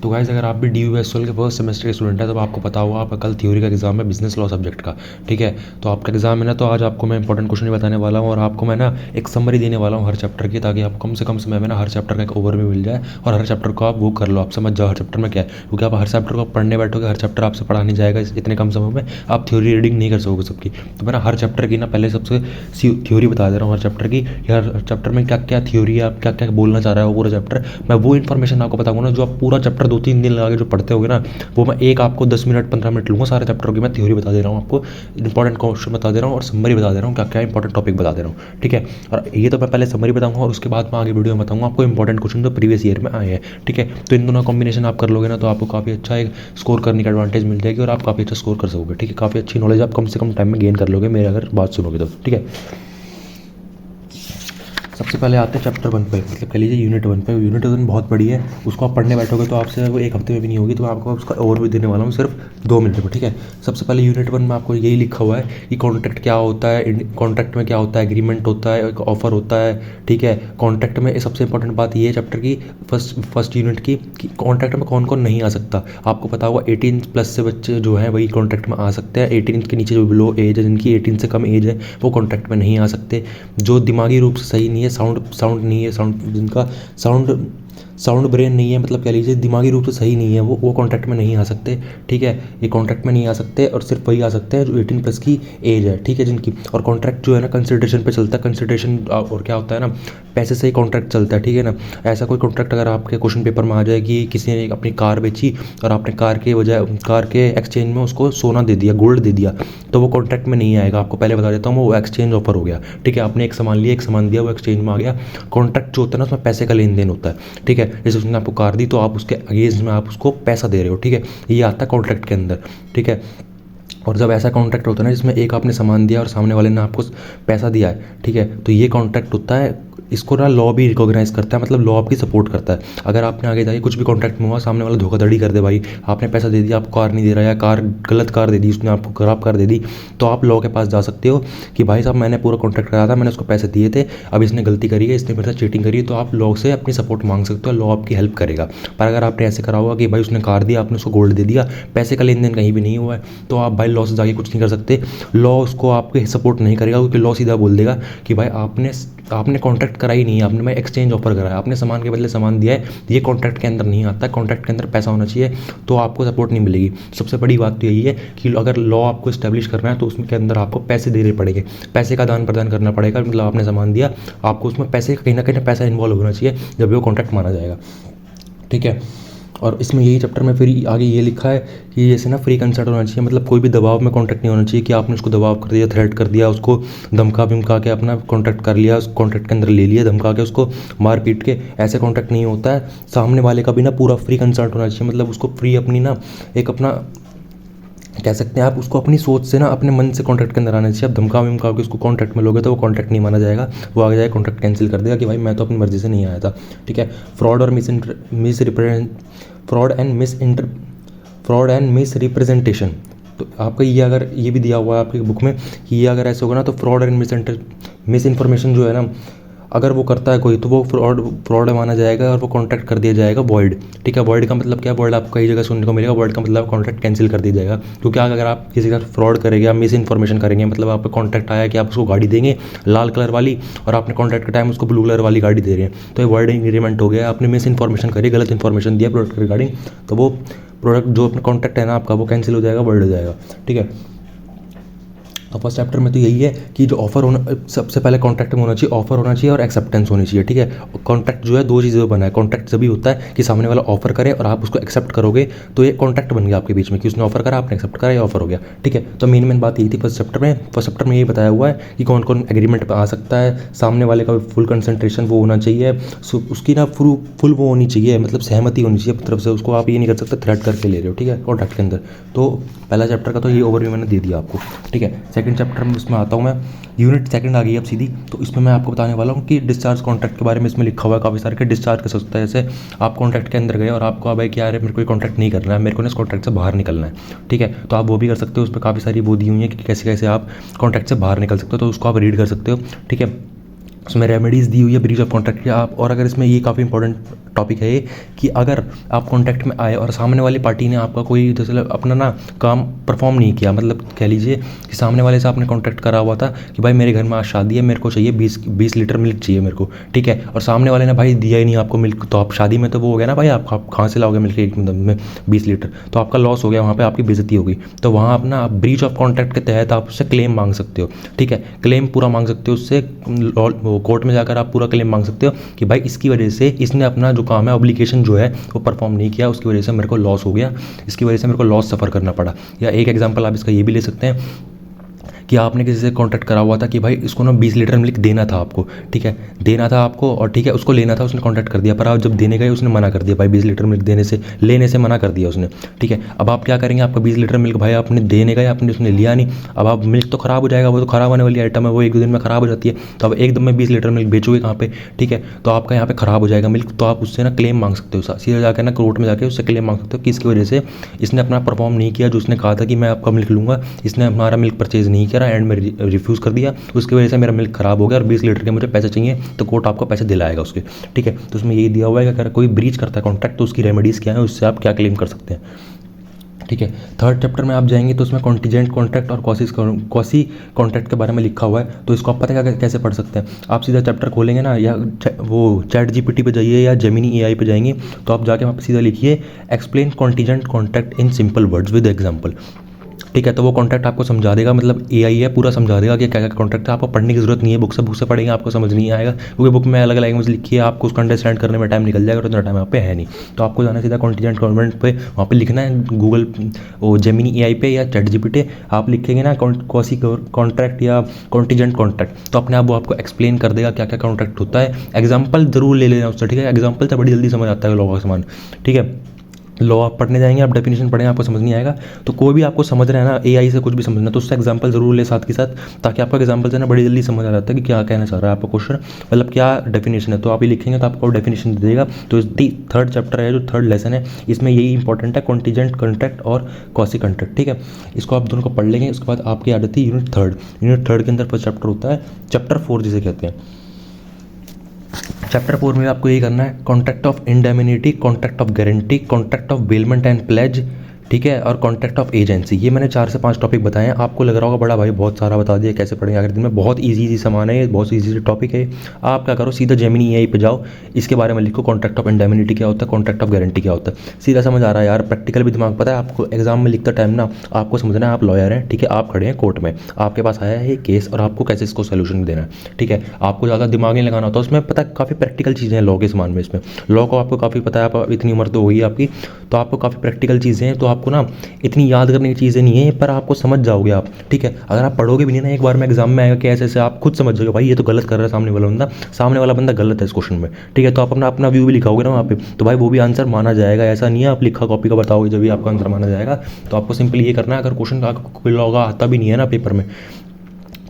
तो गाइस अगर आप भी DUSL के फर्स्ट सेमेस्टर के स्टूडेंट हैं तो आपको पता होगा आपका कल थ्योरी का एग्जाम है बिजनेस लॉ सब्जेक्ट का, ठीक है। तो आपका एग्जाम है ना, तो आज आपको मैं इंपॉर्टेंट क्वेश्चन ही बताने वाला हूँ और आपको मैं ना एक समरी देने वाला हूँ हर चैप्टर की, ताकि आपको कम से कम समय में ना हर चैप्टर का एक ओवरव्यू मिल जाए और हर चैप्टर को आप वो कर लो, आप समझ जाओ हर चैप्टर में क्या है। क्योंकि आप हर चैप्टर को पढ़ने बैठोगे, हर चैप्टर आपसे पढ़ा नहीं जाएगा इतने कम समय में, आप थ्योरी रीडिंग नहीं कर सकोगे सबकी। तो मैं ना हर चैप्टर की ना पहले सबसे थ्योरी बता दे रहा हूँ हर चैप्टर की, हर चैप्टर में क्या क्या थ्योरी है, आप क्या क्या बोलना चाह रहा है वो पूरा चैप्टर, मैं वो इन्फॉर्मेशन आपको बताऊंगा ना जो आप पूरा चैप्टर 2-3 दिन लगा के जो पढ़ते होगे ना, वो मैं एक आपको 10 मिनट 15 मिनट लूँगा सारे चैप्टरों की। मैं थ्योरी बता दे रहा हूँ आपको, इंपॉर्टेंट क्वेश्चन बता दे रहा हूँ और समरी बता दे रहा हूँ, क्या क्या इंपॉर्टेंट टॉपिक बता दे रहा हूँ, ठीक है। और ये तो मैं पहले समरी बताऊँगा और उसके बाद मैं आगे वीडियो में बताऊँगा आपको इंपॉर्टेंट क्वेश्चन जो प्रीवियस ईयर में आए हैं, ठीक है। तो इन दोनों कॉम्बिनेशन आप कर लोगे ना तो आपको काफ़ी अच्छा एक स्कोर करने का एडवांटेज मिल जाएगी और आप काफ़ी अच्छा स्कोर कर सकोगे, ठीक है। काफ़ी अच्छी नॉलेज आप कम से कम टाइम में गेन कर लोगे मेरे अगर बात सुनोगे तो, ठीक है। सबसे पहले आते हैं चैप्टर 1 पे, मतलब कह लीजिए यूनिट 1 पे। यूनिट 1 बहुत बड़ी है, उसको आप पढ़ने बैठोगे तो आपसे वो एक हफ्ते में भी नहीं होगी, तो मैं आपको उसका ओवरव्यू देने वाला हूँ सिर्फ 2 मिनट में, ठीक है। सबसे पहले यूनिट 1 में आपको यही लिखा हुआ है कि कॉन्ट्रैक्ट क्या होता है, कॉन्ट्रैक्ट में क्या होता है, एग्रीमेंट होता है, एक ऑफर होता है, ठीक है। कॉन्ट्रैक्ट में सबसे इंपॉर्टेंट बात ये है चैप्टर की फर्स्ट यूनिट की कि कॉन्ट्रैक्ट में कौन कौन नहीं आ सकता। आपको पता होगा 18+ से बच्चे जो हैं वही कॉन्ट्रैक्ट में आ सकते हैं, 18 के नीचे जो लो एज है, जिनकी 18 से कम एज है, वो कॉन्ट्रैक्ट में नहीं आ सकते। जो दिमागी रूप से सही नहीं है, साउंड नहीं है, जिनका साउंड ब्रेन नहीं है, मतलब कह लीजिए दिमागी रूप से सही नहीं है, वो कॉन्ट्रैक्ट में नहीं आ सकते, ठीक है। ये कॉन्ट्रैक्ट में नहीं आ सकते और सिर्फ वही आ सकते हैं जो 18+ की एज है, ठीक है, जिनकी। और कॉन्ट्रैक्ट जो है ना कंसिडरेशन पे चलता है, कंसिडरेशन और क्या होता है ना, पैसे से ही कॉन्ट्रैक्ट चलता है, ठीक है ना। ऐसा कोई कॉन्ट्रैक्ट अगर आपके क्वेश्चन पेपर में आ जाए कि किसी ने अपनी कार बेची और आपने कार के एक्सचेंज में उसको सोना दे दिया, गोल्ड दे दिया, तो वो कॉन्ट्रैक्ट में नहीं आएगा। आपको पहले बता देता हूँ, वो एक्सचेंज ऑफर हो गया, ठीक है। आपने एक सामान लिया, एक सामान दिया, वो एक्सचेंज में आ गया। कॉन्ट्रैक्ट जो होता है ना उसमें पैसे का लेन देन होता है, ठीक है। जैसे उसने आपको कार दी तो आप उसके अगेंस्ट में आप उसको पैसा दे रहे हो, ठीक है। ये आता है कॉन्ट्रैक्ट के अंदर, ठीक है। और जब ऐसा कॉन्ट्रैक्ट होता है ना जिसमें एक आपने सामान दिया और सामने वाले ने आपको पैसा दिया है, ठीक है, तो ये कॉन्ट्रैक्ट होता है। इसको ना लॉ भी रिकॉग्नाइज करता है, मतलब लॉ आपकी सपोर्ट करता है। अगर आपने आगे जाके कुछ भी कॉन्ट्रैक्ट में हुआ, सामने वाला धोखाधड़ी कर दे, भाई आपने पैसा दे दिया, आपको कार नहीं दे रहा, या गलत कार दे दी, उसने आपको खराब कार दे दी, तो आप लॉ के पास जा सकते हो कि भाई साहब मैंने पूरा कॉन्ट्रैक्ट कराया था, मैंने उसको पैसे दिए थे, अब इसने गलती करी है, इसने मेरे साथ चीटिंग करी है, तो आप लॉ से अपनी सपोर्ट मांग सकते हो, लॉ आपकी हेल्प करेगा। पर अगर आपने ऐसे करा हुआ कि भाई उसने कार दिया, आपने उसको गोल्ड दे दिया, पैसे का लेन देन कहीं भी नहीं हुआ है, तो आप भाई लॉ से जाके कुछ नहीं कर सकते। लॉ उसको आपके सपोर्ट नहीं करेगा, क्योंकि लॉ सीधा बोल देगा कि भाई आपने कॉन्ट्रैक्ट करा ही नहीं है, आपने मैं एक्सचेंज ऑफर करा है, आपने सामान के बदले सामान दिया है, ये कॉन्ट्रैक्ट के अंदर नहीं आता है। कॉन्ट्रैक्ट के अंदर पैसा होना चाहिए, तो आपको सपोर्ट नहीं मिलेगी। सबसे बड़ी बात तो यही है कि अगर लॉ आपको इस्टेब्लिश करना है तो उसमें के अंदर आपको पैसे देने पड़ेंगे, पैसे का आदान प्रदान करना पड़ेगा। मतलब आपने सामान दिया, आपको उसमें पैसे कहीं ना कहीं पैसा इन्वॉल्व होना चाहिए, जब वो कॉन्ट्रैक्ट माना जाएगा, ठीक है। और इसमें यही चैप्टर में फिर आगे ये लिखा है कि जैसे ना फ्री कंसर्ट होना चाहिए, मतलब कोई भी दबाव में कॉन्ट्रैक्ट नहीं होना चाहिए कि आपने उसको दबाव कर दिया, थ्रेट कर दिया, उसको धमका के अपना कॉन्ट्रैक्ट कर लिया, उस कॉन्ट्रैक्ट के अंदर ले लिया, धमका के उसको मार पीट के, ऐसे कॉन्ट्रैक्ट नहीं होता है। सामने वाले का भी ना पूरा फ्री कंसर्ट होना चाहिए, मतलब उसको फ्री अपनी ना एक अपना कह सकते हैं आप, उसको अपनी सोच से ना अपने मन से कॉन्ट्रैक्ट के अंदर आना चाहिए। आप धमका के उसको कॉन्ट्रैक्ट में लोगे तो वो कॉन्ट्रैक्ट नहीं माना जाएगा, वो आगे जाएगा कॉन्ट्रैक्ट कैंसिल कर देगा कि भाई मैं तो अपनी मर्जी से नहीं आया था, ठीक है। फ्रॉड एंड मिस रिप्रेजेंटेशन, तो आपका ये अगर ये भी दिया हुआ है आपकी बुक में कि ये अगर ऐसे होगा ना तो फ्रॉड एंड मिस इन्फॉर्मेशन जो है ना, अगर वो करता है कोई तो वो फ्रॉड माना जाएगा और वो कॉन्ट्रैक्ट कर दिया जाएगा वॉइड, ठीक है। वॉइड का मतलब क्या है, वॉइड आपको कई जगह सुनने को मिलेगा, वॉइड का मतलब कॉन्ट्रैक्ट कैंसिल कर दिया जाएगा। क्योंकि अगर आप किसी का फ्रॉड करेंगे, आप मिस इन्फॉर्मेशन करेंगे, मतलब आपको कॉन्ट्रैक्ट आया कि आप उसको गाड़ी देंगे लाल कलर वाली और आपने कॉन्ट्रैक्ट के टाइम उसको ब्लू कलर वाली गाड़ी दे रहे हैं, तो ये वर्ड एग्रीमेंट हो गया। आपने मिस इन्फॉर्मेशन करी, गलत इन्फॉर्मेशन दिया प्रोडक्ट रिगार्डिंग, तो वो प्रोडक्ट जो अपना कॉन्ट्रैक्ट है ना आपका, वो कैंसिल हो जाएगा, वर्ड हो जाएगा, ठीक है। तो फर्स्ट चैप्टर में तो यही है कि जो ऑफर होना, सबसे पहले कॉन्ट्रैक्ट में होना चाहिए, ऑफर होना चाहिए और एक्सेप्टेंस होनी चाहिए, ठीक है। कॉन्ट्रैक्ट जो है 2 चीज़ों बना है। कॉन्ट्रैक्ट जब भी होता है कि सामने वाला ऑफर करे और आप उसको एक्सेप्ट करोगे, तो ये कॉन्ट्रैक्ट बन गया आपके बीच में कि उसने ऑफर करा, आपने एक्सेप्ट करा, ये ऑफर हो गया, ठीक है। तो मेन बात यही थी फर्स्ट चैप्टर में यही बताया हुआ है कि कौन कौन एग्रीमेंट पर आ सकता है, सामने वाले का फुल कंसंट्रेशन वो होना चाहिए, उसकी ना फुल वो होनी चाहिए, मतलब सहमति होनी चाहिए तरफ से, उसको आप ये नहीं कर सकते थ्रेट करके ले रहे हो, ठीक है, कॉन्ट्रैक्ट के अंदर। तो पहला चैप्टर का तो ये ओवरव्यू मैंने दे दिया आपको, ठीक है। सेकंड चैप्टर में उसमें आता हूँ मैं, यूनिट सेकंड आ गई अब सीधी, तो इसमें मैं आपको बताने वाला हूँ कि डिस्चार्ज कॉन्ट्रैक्ट के बारे में इसमें लिखा हुआ है काफ़ी सारे के डिस्चार्ज कर सकता है। जैसे आप कॉन्ट्रैक्ट के अंदर गए और आपको अब है कि यार मेरे को कॉन्ट्रैक्ट नहीं करना है, मेरे को ना इस कॉन्ट्रैक्ट से बाहर निकलना है, ठीक है, तो आप वो भी कर सकते हो। उस पर काफ़ी सारी वो दी हुई है कि कैसे कैसे आप कॉन्ट्रैक्ट से बाहर निकल सकते हो, तो उसको आप रीड कर सकते हो, ठीक है। उसमें रेमेडीज़ दी हुई है ब्रीच ऑफ कॉन्ट्रैक्ट की आप। और अगर इसमें ये काफ़ी इंपॉर्टेंट टॉपिक है ये कि अगर आप कॉन्टैक्ट में आए और सामने वाली पार्टी ने आपका कोई जैसे अपना ना काम परफॉर्म नहीं किया, मतलब कह लीजिए कि सामने वाले से आपने कॉन्टैक्ट करा हुआ था कि भाई मेरे घर में आज शादी है, मेरे को चाहिए 20 लीटर मिल्क चाहिए मेरे को, ठीक है, और सामने वाले ने भाई दिया ही नहीं आपको मिल्क, तो आप शादी में तो वो हो गया ना भाई, आप कहाँ से लाओगे मिल्क एक में 20 लीटर, तो आपका लॉस हो गया, वहाँ पे आपकी बेइज्जती होगी। तो वहाँ अपना आप ब्रीच ऑफ कॉन्ट्रैक्ट के तहत आप उससे क्लेम मांग सकते हो, ठीक है, क्लेम पूरा मांग सकते हो उससे, कोर्ट में जाकर आप पूरा क्लेम मांग सकते हो कि भाई इसकी वजह से इसने अपना जो काम है ऑब्लिगेशन जो है वो परफॉर्म नहीं किया, उसकी वजह से मेरे को लॉस हो गया, इसकी वजह से मेरे को लॉस सफ़र करना पड़ा। या एक एग्जांपल आप इसका ये भी ले सकते हैं कि आपने किसी से कॉन्टैक्ट करा हुआ था कि भाई इसको ना 20 लीटर मिल्क देना था आपको, ठीक है, देना था आपको, और ठीक है उसको लेना था, उसने कॉन्टैक्ट कर दिया, पर आप जब देने गए उसने मना कर दिया, भाई 20 लीटर मिल्क लेने से मना कर दिया उसने, ठीक है। अब आप क्या करेंगे, आपका 20 लीटर मिल्क भाई आपने देने गए, आपने उसने लिया नहीं, अब आप मिल्क तो ख़राब हो जाएगा, वो तो ख़राब होने वाली आइटम है, वो 1-2 दिन में ख़राब हो जाती है, तो अब एकदम में 20 लीटर मिल्क बेचोगे कहाँ पे, ठीक है, तो आपका यहाँ पे ख़राब हो जाएगा मिल्क, तो आप उससे ना क्लेम मांग सकते हो, सीधे जाकर ना कोर्ट में जाकर उससे क्लेम मांग सकते हो कि इसकी वजह से इसने अपना परफॉर्म नहीं किया, जो उसने कहा था कि मैं आपका मिल्क लूँगा, इसने हमारा मिल्क परचेज़ नहीं करा, एंड में रिफ्यूज़ कर दिया, उसकी वजह से मेरा मिल्क ख़राब हो गया और 20 लीटर के मुझे पैसे चाहिए, तो कोर्ट आपको पैसे दिलाएगा उसके, ठीक है। तो उसमें यही दिया हुआ है कि अगर कोई ब्रीच करता है कॉन्ट्रैक्ट तो उसकी रेमेडीज़ क्या है, उससे आप क्या क्लेम कर सकते हैं, ठीक है। थर्ड चैप्टर में आप जाएंगे तो उसमें कॉन्टीजेंट कॉन्ट्रैक्ट और क्वासी कॉन्ट्रैक्ट के बारे में लिखा हुआ है, तो इसको आप पता है कैसे पढ़ सकते हैं, आप सीधा चैप्टर खोलेंगे ना, या वो चैट जीपीटी पे जाइए या जेमिनी एआई पे जाएंगे, तो आप जाके वहाँ पे सीधा लिखिए explain contingent contract in simple words with example, ठीक है, तो वो कॉन्ट्रैक्ट आपको समझा देगा, मतलब एआई है पूरा समझा देगा कि क्या क्या कॉन्ट्रैक्ट है, आपको पढ़ने की जरूरत नहीं है, बुक से पढ़ेंगे आपको समझ नहीं आएगा, क्योंकि बुक में अलग लैंग्वेज लिखी है, आपको उसको अंडरस्टैंड करने में टाइम निकल जाएगा, और इतना टाइम यहाँ पे है नहीं, तो आपको जाना सीधा कॉन्टीजेंट कॉन्वेंट पे, वहाँ पे लिखना है गूगल वो जेमिनी एआई पे या चैट जीपीटी, आप लिखेंगे ना क्वासी कॉन्ट्रैक्ट या कॉन्टीजेंट कॉन्ट्रैक्ट, तो अपने आप वो आपको एक्सप्लेन कर देगा क्या क्या कॉन्ट्रैक्ट होता है, एग्जाम्पल जरूर ले लेना उससे, ठीक है, एग्जाम्पल से बड़ी जल्दी समझ आता है लॉ का सामान, ठीक है। लॉ आप पढ़ने जाएंगे, आप डेफिनेशन पढ़ेंगे, आपको समझ नहीं आएगा, तो कोई भी आपको समझ रहा है ना एआई से कुछ भी समझना, तो उससे एग्जांपल जरूर ले साथ के साथ, ताकि आपको एग्जांपल से ना बड़ी जल्दी समझ आ जाता है कि क्या कहना चाह रहा है आपका क्वेश्चन, मतलब क्या डेफिनेशन है, तो आप ये लिखेंगे तो आपको डेफिनेशन दे देगा। तो थर्ड चैप्टर है, जो थर्ड लेसन है, इसमें यही इंपॉर्टेंट है, कॉन्टीजेंट कॉन्ट्रैक्ट और क्वासी कॉन्ट्रैक्ट, ठीक है, इसको आप दोनों को पढ़ लेंगे। उसके बाद आपकी आ जाती है यूनिट थर्ड के अंदर फर्स्ट चैप्टर होता है चैप्टर 4 जिसे कहते हैं। चैप्टर 4 में आपको ये करना है contract of indemnity, contract of guarantee, contract of bailment and pledge, ठीक है, और कॉन्ट्रैक्ट ऑफ एजेंसी। ये मैंने 4 से 5 टॉपिक बताए हैं, आपको लग रहा होगा बड़ा भाई बहुत सारा बता दिया, कैसे पढ़ेंगे आखिर दिन में, बहुत ईजी सामान है, बहुत ईजी टॉपिक है। आप क्या करो, सीधा जेमिनी एआई पे जाओ, इसके बारे में लिखो कॉन्ट्रैक्ट ऑफ इंडेमिनिटी क्या होता है, कॉन्ट्रैक्ट ऑफ गारंटी क्या होता है, सीधा समझ आ रहा है यार, प्रैक्टिकल भी दिमाग पता है आपको, एग्जाम में लिखता टाइम ना आपको समझना है, आप लॉयर हैं, ठीक है, आप खड़े हैं कोर्ट में, आपके पास आया है ये केस और आपको कैसे इसको सोल्यूशन देना है, ठीक है, आपको ज़्यादा दिमाग नहीं लगाना होता उसमें, पता है काफ़ी प्रैक्टिकल चीज़ें हैं लॉ के सामान में, इसमें लॉ को आपको काफ़ी पता है, आप इतनी उम्र तो हुई है आपकी, तो आपको काफ़ी प्रैक्टिकल चीज़ें हैं, तो आपको ना इतनी याद करने की चीज़ें नहीं है, पर आपको समझ जाओगे आप, ठीक है, अगर आप पढ़ोगे भी नहीं ना, एक बार में एग्जाम में आएगा कि ऐसे ऐसे आप खुद समझ जाओगे भाई ये तो गलत कर रहा है सामने वाला बंदा गलत है इस क्वेश्चन में, ठीक है, तो आप अपना व्यू भी लिखाओगे ना वहाँ पे, तो भाई वो भी आंसर माना जाएगा, ऐसा नहीं है आप लिखा कॉपी का बताओगे जब भी आपका आंसर माना जाएगा। तो आपको सिंपली ये करना है, अगर क्वेश्चन कोई लॉ का आता भी नहीं है ना पेपर में,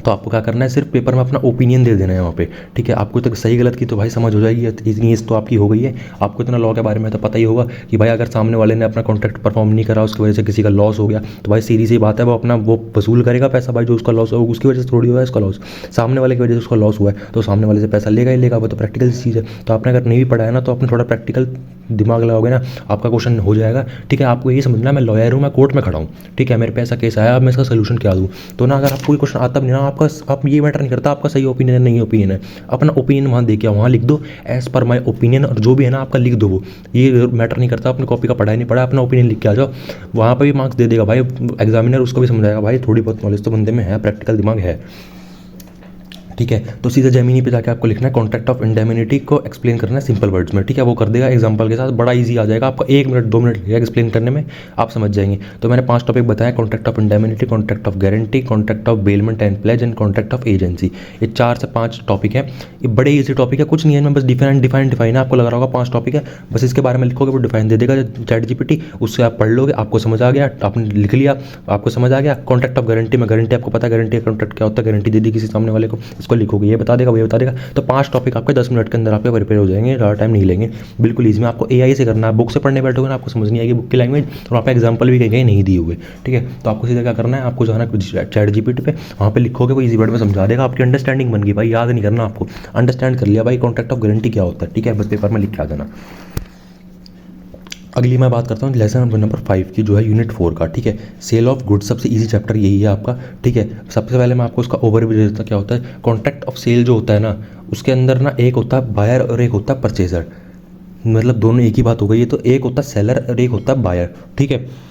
तो आपको क्या करना है, सिर्फ पेपर में अपना ओपिनियन दे देना है वहाँ पे, ठीक है, आपको तो सही गलत की तो भाई समझ हो जाएगी, इतनी एज तो आपकी हो गई है, आपको इतना लॉ के बारे में तो पता ही होगा कि भाई अगर सामने वाले ने अपना कॉन्ट्रैक्ट परफॉर्म नहीं करा, उसकी वजह से किसी का लॉस हो गया, तो भाई सीधी सी बात है वो अपना वो वसूल करेगा पैसा, भाई जो उसका लॉस होगा उसकी वजह से थोड़ी हुआ है इसका लॉस, सामने वाले की वजह से उसका लॉस हुआ है, तो सामने वाले से पैसा लेगा ही लेगा, वो तो प्रैक्टिकल चीज़ है। तो आपने अगर नहीं भी पढ़ा है ना, तो आपने थोड़ा प्रैक्टिकल दिमाग लगाओगे ना, आपका क्वेश्चन हो जाएगा, ठीक है। आपको ये समझना है मैं लॉयर हूँ, मैं कोर्ट में खड़ा हूँ, ठीक है, मेरे पे ऐसा केस आया, अब मैं इसका सोल्यूशन क्या दूँ, तो ना अगर आपको कोई क्वेश्चन आता भी नहीं ना, आप ये मैटर नहीं करता आपका सही ओपिनियन है नहीं ओपिनियन है, अपना ओपिनियन वहाँ दे के वहाँ लिख दो एज पर माई ओपिनियन, और जो भी है ना आपका लिख दो, वो ये मैटर नहीं करता, अपनी कॉपी का पढ़ा नहीं पढ़ा, अपना ओपिनियन लिख के आ जाओ, वहाँ पर भी मार्क्स दे देगा भाई एग्जामिनर, उसको भी समझाएगा भाई थोड़ी बहुत नॉलेज तो बंदे में है, प्रैक्टिकल दिमाग है, ठीक है। तो सीधा जेमिनी पे जाके आपको लिखना है कॉन्ट्रैक्ट ऑफ इंडेमिनिटी को एक्सप्लेन करना है सिंपल वर्ड्स में, ठीक है, वो कर देगा एग्जांपल के साथ, बड़ा इजी आ जाएगा आपको, 1 मिनट 2 मिनट लगेगा एक्सप्लेन करने में, आप समझ जाएंगे। तो मैंने 5 टॉपिक बताया, contract of indemnity, contract of guarantee, contract of bailment and plays and contract of agency. ये 4 से 5 टॉपिक है, ये बड़े ईजी टॉपिक है, कुछ नहीं है इनमें, बस डिफाइन है, आपको लग रहा होगा 5 टॉपिक है, बस इसके बारे में लिखोगे वो डिफाइन दे देगा चैट जीपीटी, उससे आप पढ़ लोगे, आपको समझ आ गया, आपने लिख लिया, आपको समझ आ गया। कॉन्ट्रैक्ट ऑफ गारंटी में गारंटी आपको पता है गारंटी कॉन्ट्रैक्ट क्या होता है, गारंटी दे दी किसी सामने वाले को, इसको इसको लिखोगे, ये बता देगा, वो ये बता देगा। तो 5 टॉपिक आपके 10 मिनट के अंदर आपके प्रिपेयर हो जाएंगे, ज़्यादा टाइम नहीं लेंगे, बिल्कुल ईजी में। आपको एआई से करना है, बुक से पढ़ने बैठोगे ना आपको समझ नहीं आएगी बुक की लैंग्वेज, और वहाँ पे एग्जाम्पल भी कहीं कहीं नहीं दिए हुए, ठीक है। तो आपको सीधा क्या करना है, आपको जाना चैट जीपीटी पे, वहाँ पे लिखोगे, वो ईजी वर्ड में समझा देगा, आपकी अंडरस्टैंडिंग बन गई भाई, याद नहीं करना आपको, अंडरस्टैंड कर लिया भाई कॉन्ट्रैक्ट ऑफ गारंटी क्या होता है, ठीक है, बस पेपर में लिख के आ जाना। अगली मैं बात करता हूँ लेसन नंबर 5 की, जो है यूनिट 4 का, ठीक है, सेल ऑफ गुड्स। सबसे इजी चैप्टर यही है आपका, ठीक है। सबसे पहले मैं आपको उसका ओवरव्यू दे देता क्या होता है। कॉन्ट्रैक्ट ऑफ सेल जो होता है ना, उसके अंदर ना एक होता है बायर और एक होता है परचेजर, मतलब दोनों एक ही बात हो गई है। तो एक होता है सेलर और एक होता है बायर, ठीक है।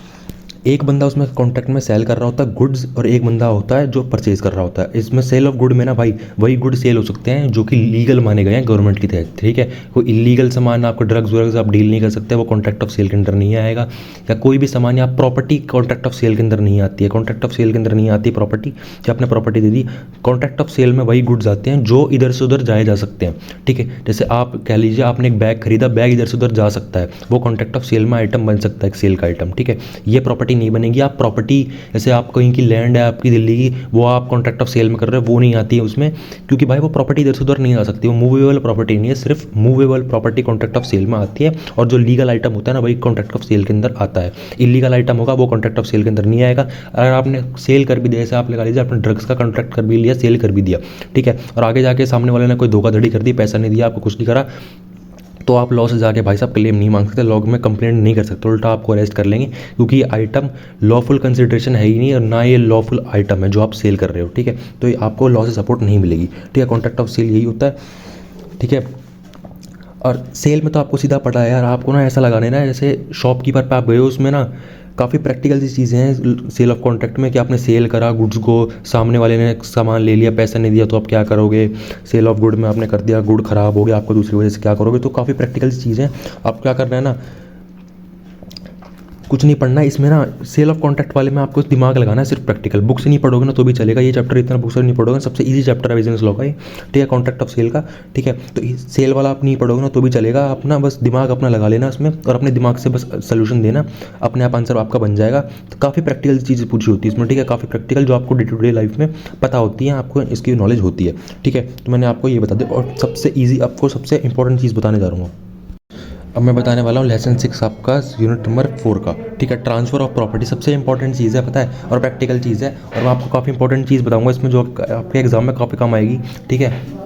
एक बंदा उसमें कॉन्ट्रैक्ट में सेल कर रहा होता है गुड्स, और एक बंदा होता है जो परचेज कर रहा होता है। इसमें सेल ऑफ गुड में ना भाई वही गुड सेल हो सकते हैं जो कि लीगल माने गए हैं गवर्नमेंट के तहत, ठीक है। कोई इलीगल सामान, आपको ड्रग्स व्रग्स आप डील नहीं कर सकते, वो कॉन्ट्रैक्ट ऑफ सेल के अंदर नहीं आएगा। या कोई भी सामान या प्रॉपर्टी कॉन्ट्रैक्ट ऑफ सेल के अंदर नहीं आती है, कॉन्ट्रैक्ट ऑफ सेल के अंदर नहीं आती प्रॉपर्टी, कि आपने प्रॉपर्टी दे दी। कॉन्ट्रैक्ट ऑफ सेल में वही गुड्स आते हैं जो इधर से उधर जाए जा सकते हैं, ठीक है। जैसे आप कह लीजिए आपने एक बैग खरीदा, बैग इधर से उधर जा सकता है, वो कॉन्ट्रैक्ट ऑफ सेल में आइटम बन सकता है, एक सेल का आइटम, ठीक है। ये प्रॉपर्टी नहीं बनेगी। आप प्रॉपर्टी जैसे आप कहीं की लैंड है आपकी दिल्ली की, वो आप कॉन्ट्रैक्ट ऑफ सेल में कर रहे हो, वो नहीं आती है उसमें, क्योंकि भाई वो प्रॉपर्टी इधर से उधर नहीं आ सकती, वो मूवेबल प्रॉपर्टी नहीं है, सिर्फ movable property contract of sale में आती है। और जो लीगल आइटम होता है ना वही कॉन्ट्रैक्ट ऑफ सेल के अंदर आता है। इलीगल आइटम होगा वो कॉन्ट्रैक्ट ऑफ सेल के अंदर नहीं आएगा। अगर आपने सेल कर भी दिया, जैसे आप लगा लीजिए आपने ड्रग्स का कॉन्ट्रैक्ट कर भी लिया, सेल कर भी दिया, ठीक है, और आगे जाके सामने वाले ने कोई धोखाधड़ी कर दी, पैसा नहीं दिया, आपको कुछ नहीं करा, तो आप लॉ से जाके भाई साहब क्लेम नहीं मांग सकते, लॉ में कंप्लेंट नहीं कर सकते, उल्टा आपको अरेस्ट कर लेंगे, क्योंकि ये आइटम लॉफुल कंसिडरेशन है ही नहीं, और ना ये लॉफुल आइटम है जो आप सेल कर रहे हो, ठीक है। तो ये आपको लॉ से सपोर्ट नहीं मिलेगी, ठीक है। कॉन्ट्रैक्ट ऑफ सेल यही होता है, ठीक है। और सेल में तो आपको सीधा पता है यार, आपको ना ऐसा लगाने ना जैसे शॉपकीपर पे आप गए हो, उसमें ना काफ़ी प्रैक्टिकल सी चीज़ें हैं सेल ऑफ कॉन्ट्रैक्ट में, कि आपने सेल करा गुड्स को, सामने वाले ने सामान ले लिया, पैसा नहीं दिया, तो आप क्या करोगे। सेल ऑफ गुड में आपने कर दिया, गुड खराब हो गया, आपको दूसरी वजह से क्या करोगे। तो काफ़ी प्रैक्टिकल सी चीज़ें आप क्या करना है ना, कुछ नहीं पढ़ना इसमें ना। सेल ऑफ कॉन्ट्रैक्ट वाले में आपको दिमाग लगाना है, सिर्फ प्रैक्टिकल। बुक से नहीं पढ़ोगे ना तो भी चलेगा, ये चैप्टर इतना बुक से नहीं पढ़ोगे, सबसे इजी चैप्टर है बिजनेस लॉ का ये, ठीक है, कॉन्ट्रैक्ट ऑफ सेल का, ठीक है। तो सेल वाला आप नहीं पढ़ोगे ना तो भी चलेगा, अपना बस दिमाग अपना लगा लेना इसमें, और अपने दिमाग से बस सोल्यूशन देना, अपने आप आंसर आपका बन जाएगा। तो काफ़ी प्रैक्टिकल चीज़ें पूछी होती है इसमें, ठीक है, काफ़ी प्रैक्टिकल जो आपको डे टू डे लाइफ में पता होती है, आपको इसकी नॉलेज होती है, ठीक है। तो मैंने आपको ये बता दिया, और सबसे ईजी आपको सबसे इंपॉर्टेंट चीज़ बताने जा रहा हूँ। अब मैं बताने वाला हूँ लेसन 6 आपका यूनिट नंबर 4 का, ठीक है। ट्रांसफ़र ऑफ प्रॉपर्टी सबसे इंपॉर्टेंट चीज़ है, पता है, और प्रैक्टिकल चीज़ है, और मैं आपको काफ़ी इंपॉर्टेंट चीज़ बताऊंगा इसमें जो आपके एग्जाम में काफ़ी काम आएगी, ठीक है।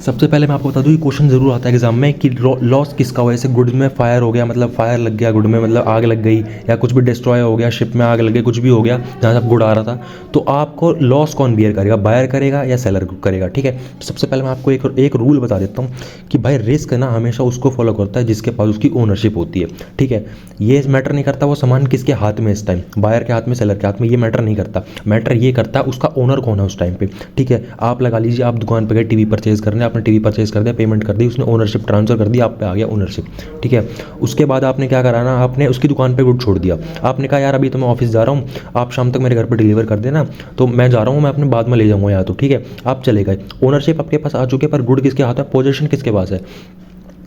सबसे पहले मैं आपको बता दूँ कि क्वेश्चन ज़रूर आता है एग्जाम में कि लॉस किसका हुआ। जैसे गुड्स में फायर हो गया, मतलब फायर लग गया गुड में, मतलब आग लग गई, या कुछ भी डिस्ट्रॉय हो गया, शिप में आग लग गई, कुछ भी हो गया जहाँ से गुड आ रहा था, तो आपको लॉस कौन बियर करेगा, बायर करेगा या सेलर करेगा, ठीक है। तो सबसे पहले मैं आपको एक रूल बता देता हूँ कि भाई रिस्क ना हमेशा उसको फॉलो करता है जिसके पास उसकी ओनरशिप होती है, ठीक है। ये मैटर नहीं करता वो सामान किसके हाथ में इस टाइम, बायर के हाथ में, सेलर के हाथ में, ये मैटर नहीं करता। मैटर ये करता है उसका ओनर कौन है उस टाइम पे, ठीक है। आप लगा लीजिए आप दुकान पर गए टीवी परचेज करने, आपने टीवी परचेज कर दिया, पेमेंट कर दी, उसने ओनरशिप ट्रांसफर कर दी, आप पे आ गया ओनरशिप, ठीक है। उसके बाद आपने क्या करा ना, आपने उसकी दुकान पे गुड छोड़ दिया, आपने कहा यार अभी तो मैं ऑफिस जा रहा हूँ, आप शाम तक मेरे घर पे डिलीवर कर देना, तो मैं जा रहा हूँ, मैं अपने बाद में ले जाऊँगा यहाँ, तो ठीक है। आप चले गए, ओनरशिप आपके पास आ चुके, पर गुड किसके हाथ है, पोजीशन किसके पास है।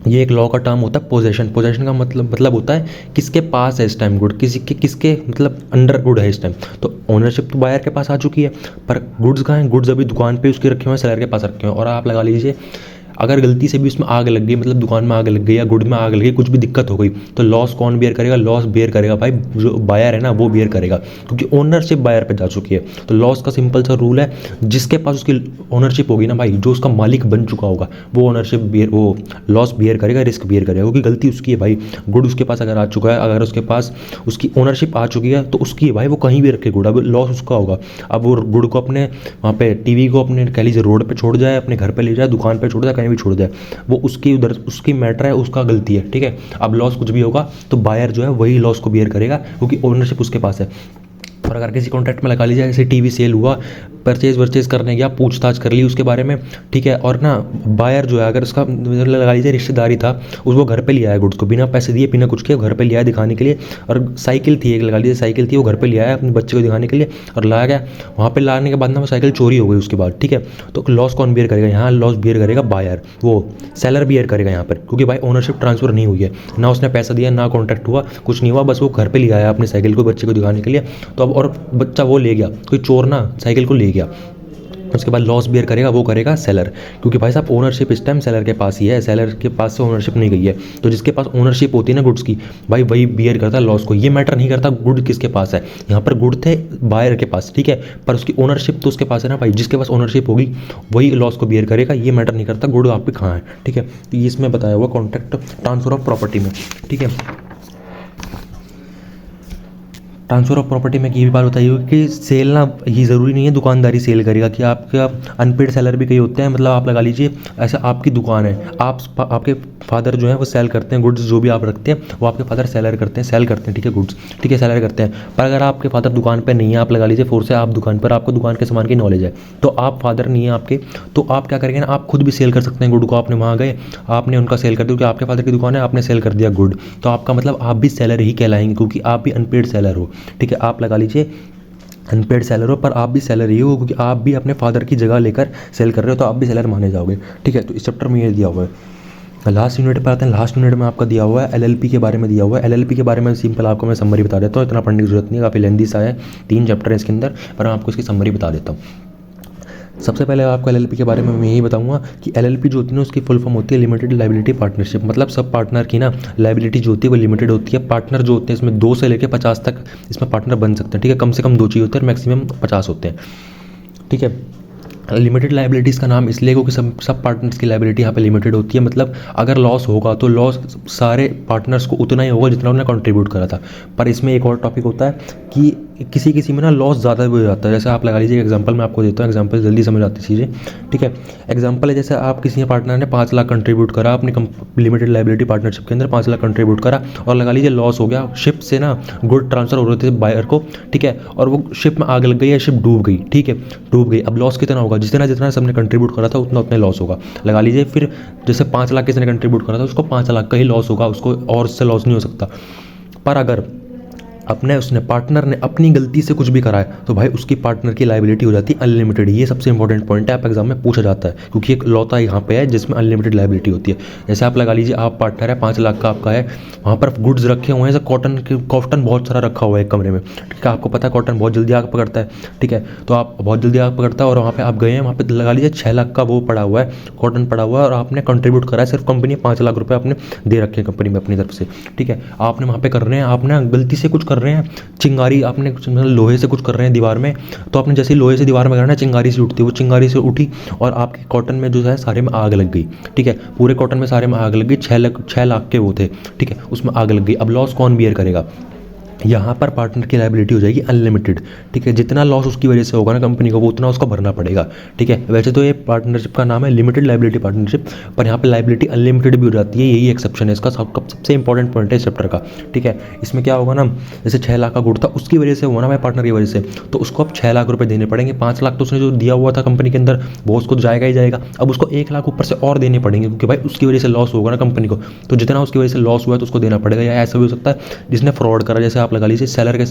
ये एक लॉ का टर्म होता है पोजेशन। पोजेशन का मतलब होता है किसके पास है इस टाइम गुड, किसके मतलब अंडर गुड है इस टाइम। तो ओनरशिप तो बायर के पास आ चुकी है, पर गुड्स कहाँ हैं, गुड्स अभी दुकान पे उसके रखे हुए हैं, सेलर के पास रखे हुए हैं। और आप लगा लीजिए अगर गलती से भी उसमें आग लग गई, मतलब दुकान में आग लग गई या गुड में आग लग गई, कुछ भी दिक्कत हो गई, तो लॉस कौन बियर करेगा, लॉस बियर करेगा भाई जो बायर है ना वो बियर करेगा, क्योंकि ओनरशिप बायर पे जा चुकी है। तो लॉस का सिंपल सा रूल है, जिसके पास उसकी ओनरशिप होगी ना भाई, जो उसका मालिक बन चुका होगा, वो ओनरशिप बियर, वो लॉस बियर करेगा, रिस्क बियर करेगा, क्योंकि गलती उसकी है भाई। गुड उसके पास अगर आ चुका है, अगर उसके पास उसकी ओनरशिप आ चुकी है तो उसकी है भाई, वो कहीं भी रखे गुड, अब लॉस उसका होगा। अब वो गुड को अपने वहाँ पे टीवी को अपने कह लीजिए रोड पे छोड़ जाए, अपने घर पे ले जाए, दुकान पे छोड़ जाए, कहीं भी छोड़ जाए, वो उसकी उधर उसकी मैटर है, उसका गलती है, ठीक है। अब लॉस कुछ भी होगा तो बायर जो है वही लॉस को बियर करेगा, क्योंकि ओनरशिप उसके पास है। और अगर किसी कॉन्ट्रैक्ट में लगा लीजिए जैसे टीवी सेल हुआ, परचेज वर्चेज करने गया, पूछताछ कर ली उसके बारे में, ठीक है। और ना बायर जो है अगर उसका लगा लीजिए रिश्तेदारी था, उसको घर पे ले आया गुड्स को, बिना पैसे दिए बिना कुछ के घर पे ले आया दिखाने के लिए। और साइकिल थी एक, लगा लीजिए साइकिल थी, वो घर पे ले आया अपने बच्चे को दिखाने के लिए और लाया गया। वहाँ पे लाने के बाद ना वो साइकिल चोरी हो गई उसके बाद, ठीक है। तो लॉस कौन बियर करेगा, यहाँ लॉस बियर करेगा बायर, वो सेलर बियर करेगा यहाँ पर, क्योंकि भाई ओनरशिप ट्रांसफर नहीं हुई है, ना उसने पैसा दिया, ना कॉन्ट्रैक्ट हुआ, कुछ नहीं हुआ, बस वो घर पर ले आया अपने साइकिल को बच्चे को दिखाने के लिए। तो अब और बच्चा वो ले गया, कोई चोर ना साइकिल को ले गया, उसके बाद लॉस बियर करेगा, वो करेगा सेलर, क्योंकि भाई साहब ओनरशिप इस टाइम सेलर के पास ही है, सेलर के पास से ओनरशिप नहीं गई है। तो जिसके पास ओनरशिप होती है ना गुड्स की, भाई वही बियर करता है लॉस को। ये मैटर नहीं करता गुड किसके पास है, यहाँ पर गुड थे बायर के पास, ठीक है, पर उसकी ओनरशिप तो उसके पास है ना भाई, जिसके पास ओनरशिप होगी वही लॉस को बियर करेगा। ये मैटर नहीं करता गुड आप पे कहाँ है, ठीक है। तो ये इसमें बताया हुआ कॉन्ट्रैक्ट ट्रांसफर ऑफ प्रॉपर्टी में, ठीक है। ट्रांसफर ऑफ प्रॉपर्टी में ये भी बात बताइए कि सेल ना, ये ज़रूरी नहीं है दुकानदारी सेल करेगा, कि आपका अनपेड सेलर भी कई होते हैं। मतलब आप लगा लीजिए ऐसा आपकी दुकान है, आपके फादर जो है वो सेल करते हैं गुड्स, जो भी आप रखते हैं वो आपके फादर सेलर करते हैं, सेल करते हैं, ठीक है, गुड्स, ठीक है, सेलर करते हैं। पर अगर आपके फादर दुकान पर नहीं है, आप लगा लीजिए फोर्स है आप दुकान पर, आपको दुकान के सामान की नॉलेज है, तो आप फादर नहीं है आपके, तो आप क्या करेंगे ना, आप खुद भी सेल कर सकते हैं गुड को। आपने वहाँ गए, आपने उनका सेल कर दिया, क्योंकि आपके फादर की दुकान है, आपने सेल कर दिया गुड, तो आपका मतलब आप भी सेलर ही कहलाएंगे, क्योंकि आप भी अनपेड सेलर हो, ठीक है। आप लगा लीजिए अनपेड सेलर हो, पर आप भी सेलर ही हो, क्योंकि आप भी अपने फादर की जगह लेकर सेल कर रहे हो, तो आप भी सेलर माने जाओगे, ठीक है। तो इस चैप्टर में ये दिया हुआ है। लास्ट यूनिट पर आते हैं। लास्ट यूनिट में आपका दिया हुआ है एलएलपी के बारे में दिया हुआ है। एलएलपी के बारे में सिंपल आपको मैं समरी बता देता हूँ, इतना पढ़ने की जरूरत नहीं है, काफ़ी लेंदी सा है, 3 चैप्टर है इसके अंदर, पर मैं आपको इसकी समरी बता देता हूँ। सबसे पहले आपको एलएलपी के बारे में मैं यही बताऊंगा कि एलएलपी जो होती है ना, उसकी फुल फॉर्म होती है लिमिटेड लायबिलिटी पार्टनरशिप। मतलब सब पार्टनर की ना लायबिलिटी जो होती है वो लिमिटेड होती है। पार्टनर जो होते हैं इसमें 2 से लेकर 50 तक इसमें पार्टनर बन सकते हैं, ठीक है। कम से कम 2 चाहिए होते हैं और मैक्सिमम 50 होते हैं, ठीक है। लिमिटेड लाइबिलिटीज़ का नाम इसलिए क्योंकि सब पार्टनर्स की लाइबिलिटी यहाँ पे लिमिटेड होती है। मतलब अगर लॉस होगा तो लॉस सारे पार्टनर्स को उतना ही होगा जितना उन्होंने कंट्रीब्यूट करा था। पर इसमें एक और टॉपिक होता है कि किसी किसी में ना लॉस ज़्यादा भी हो जाता है। जैसे आप लगा लीजिए एग्जांपल मैं आपको देता हूँ, एग्जांपल जल्दी समझ आती चीज़ें, ठीक है। एग्जांपल है जैसे आप किसी पार्टनर ने 5 लाख कंट्रीब्यूट करा अपनी लिमिटेड लाइबिलिटी पार्टनरशिप के अंदर, 5 लाख कंट्रीब्यूट करा, और लगा लीजिए लॉस हो गया, शिप से ना गुड ट्रांसफर हो रहे थे बायर को, ठीक है, और वो शिप में आग लग गई या शिप डूब गई, ठीक है, डूब गई। अब लॉस कितना होगा, जितना जितना सबने कंट्रीब्यूट करा था उतना उतना लॉस होगा। लगा लीजिए फिर जैसे 5 लाख किसी ने कंट्रीब्यूट करा था उसको 5 लाख का ही लॉस होगा, उसको और उससे लॉस नहीं हो सकता। पर अगर उसने पार्टनर ने अपनी गलती से कुछ भी करा है तो भाई उसकी पार्टनर की लायबिलिटी हो जाती है अनलिमिटेड। ये सबसे इंपॉर्टेंट पॉइंट है, आप एग्जाम में पूछा जाता है, क्योंकि एक लौता यहाँ पे है जिसमें अनलिमिटेड लायबिलिटी होती है। जैसे आप लगा लीजिए आप पार्टनर है, 5 लाख का आपका है, वहाँ पर गुड्स रखे हुए हैं, जैसे कॉटन बहुत सारा रखा हुआ है एक कमरे में, ठीक है। आपको पता है कॉटन बहुत जल्दी आग पकड़ता है, ठीक है, तो आप बहुत जल्दी आग पकड़ता है, और वहाँ पर आप गए हैं, वहाँ पर लगा लीजिए 6 लाख का वो पड़ा हुआ है, कॉटन पड़ा हुआ है, और आपने कंट्रीब्यूट करा है, सिर्फ कंपनी 5 लाख रुपये आपने दे रखे हैं कंपनी में अपनी तरफ से, ठीक है। आपने वहाँ पे कर रहे हैं, आपने गलती से कुछ कर रहे हैं, चिंगारी आपने लोहे से कुछ कर रहे हैं दीवार में, तो आपने जैसे लोहे से दीवार में करना, चिंगारी से उठती है, वो चिंगारी से उठी और आपके कॉटन में जो है सारे में आग लग गई, ठीक है, पूरे कॉटन में सारे में आग लग गई। 6 लाख के वो थे, ठीक है, उसमें आग लग गई। अब लॉस कौन बियर करेगा, यहाँ पर पार्टनर की लायबिलिटी हो जाएगी अनलिमिटेड, ठीक है। जितना लॉस उसकी वजह से होगा ना कंपनी को, वो उतना उसको भरना पड़ेगा, ठीक है। वैसे तो ये पार्टनरशिप का नाम है लिमिटेड लायबिलिटी पार्टनरशिप, पर यहाँ पे लायबिलिटी अनलिमिटेड भी हो जाती है, यही एक्सेप्शन है इसका, सबसे इंपॉर्टेंट पॉइंट है इस चैप्टर का, ठीक है। इसमें क्या होगा ना, जैसे 6 लाख का गुड था उसकी वजह से हुआ ना भाई, पार्टनर की वजह से, तो उसको अब 6 लाख रुपये देने पड़ेंगे। 5 लाख तो उसने जो दिया हुआ था कंपनी के अंदर वो उसको जाएगा ही जाएगा, अब उसको 1 लाख ऊपर से और देने पड़ेंगे, क्योंकि भाई उसकी वजह से लॉस होगा ना कंपनी को, तो जितना उसकी वजह से लॉस हुआ है तो उसको देना पड़ेगा। या ऐसा भी हो सकता है जिसने फ्रॉड करा, जैसे आप लगा लीजिए सेलर के,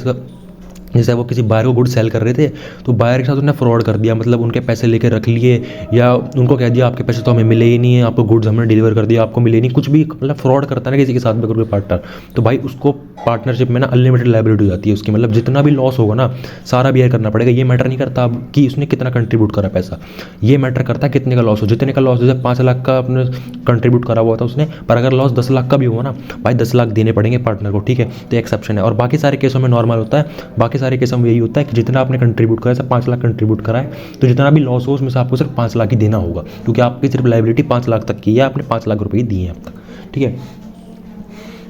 जैसे वो किसी बायर को गुड सेल कर रहे थे तो बायर के साथ उन्होंने फ्रॉड कर दिया, मतलब उनके पैसे लेके रख लिए, या उनको कह दिया आपके पैसे तो हमें मिले ही नहीं है, आपको गुड्स हमने डिलीवर कर दिया आपको मिले नहीं, कुछ भी मतलब फ्रॉड करता है ना किसी के साथ में कोई पार्टनर, तो भाई उसको पार्टनरशिप में ना अनलिमिटेड लायबिलिटी हो जाती है उसकी। मतलब जितना भी लॉस होगा ना सारा बियर करना पड़ेगा। ये मैटर नहीं करता अब कि उसने कितना कंट्रीब्यूट करा पैसा, ये मैटर करता है कितने का लॉस हो। जितने का लॉस, जैसे 5 लाख का अपने कंट्रीब्यूट करा हुआ था उसने, पर अगर लॉस 10 लाख का भी हुआ ना भाई 10 लाख देने पड़ेंगे पार्टनर को, ठीक है। तो एक्सेप्शन है, और बाकी सारे केसों में नॉर्मल होता है। बाकी सारे केसों में यही होता है कि जितना आपने कंट्रीब्यूट करा है, 5 लाख कंट्रीब्यूट करा है, तो जितना भी लॉस हो उसमें से आपको सिर्फ 5 लाख ही देना होगा, क्योंकि आपकी सिर्फ लायबिलिटी 5 लाख तक की है, आपने 5 लाख रुपये ही दिए हैं अब तक, ठीक है।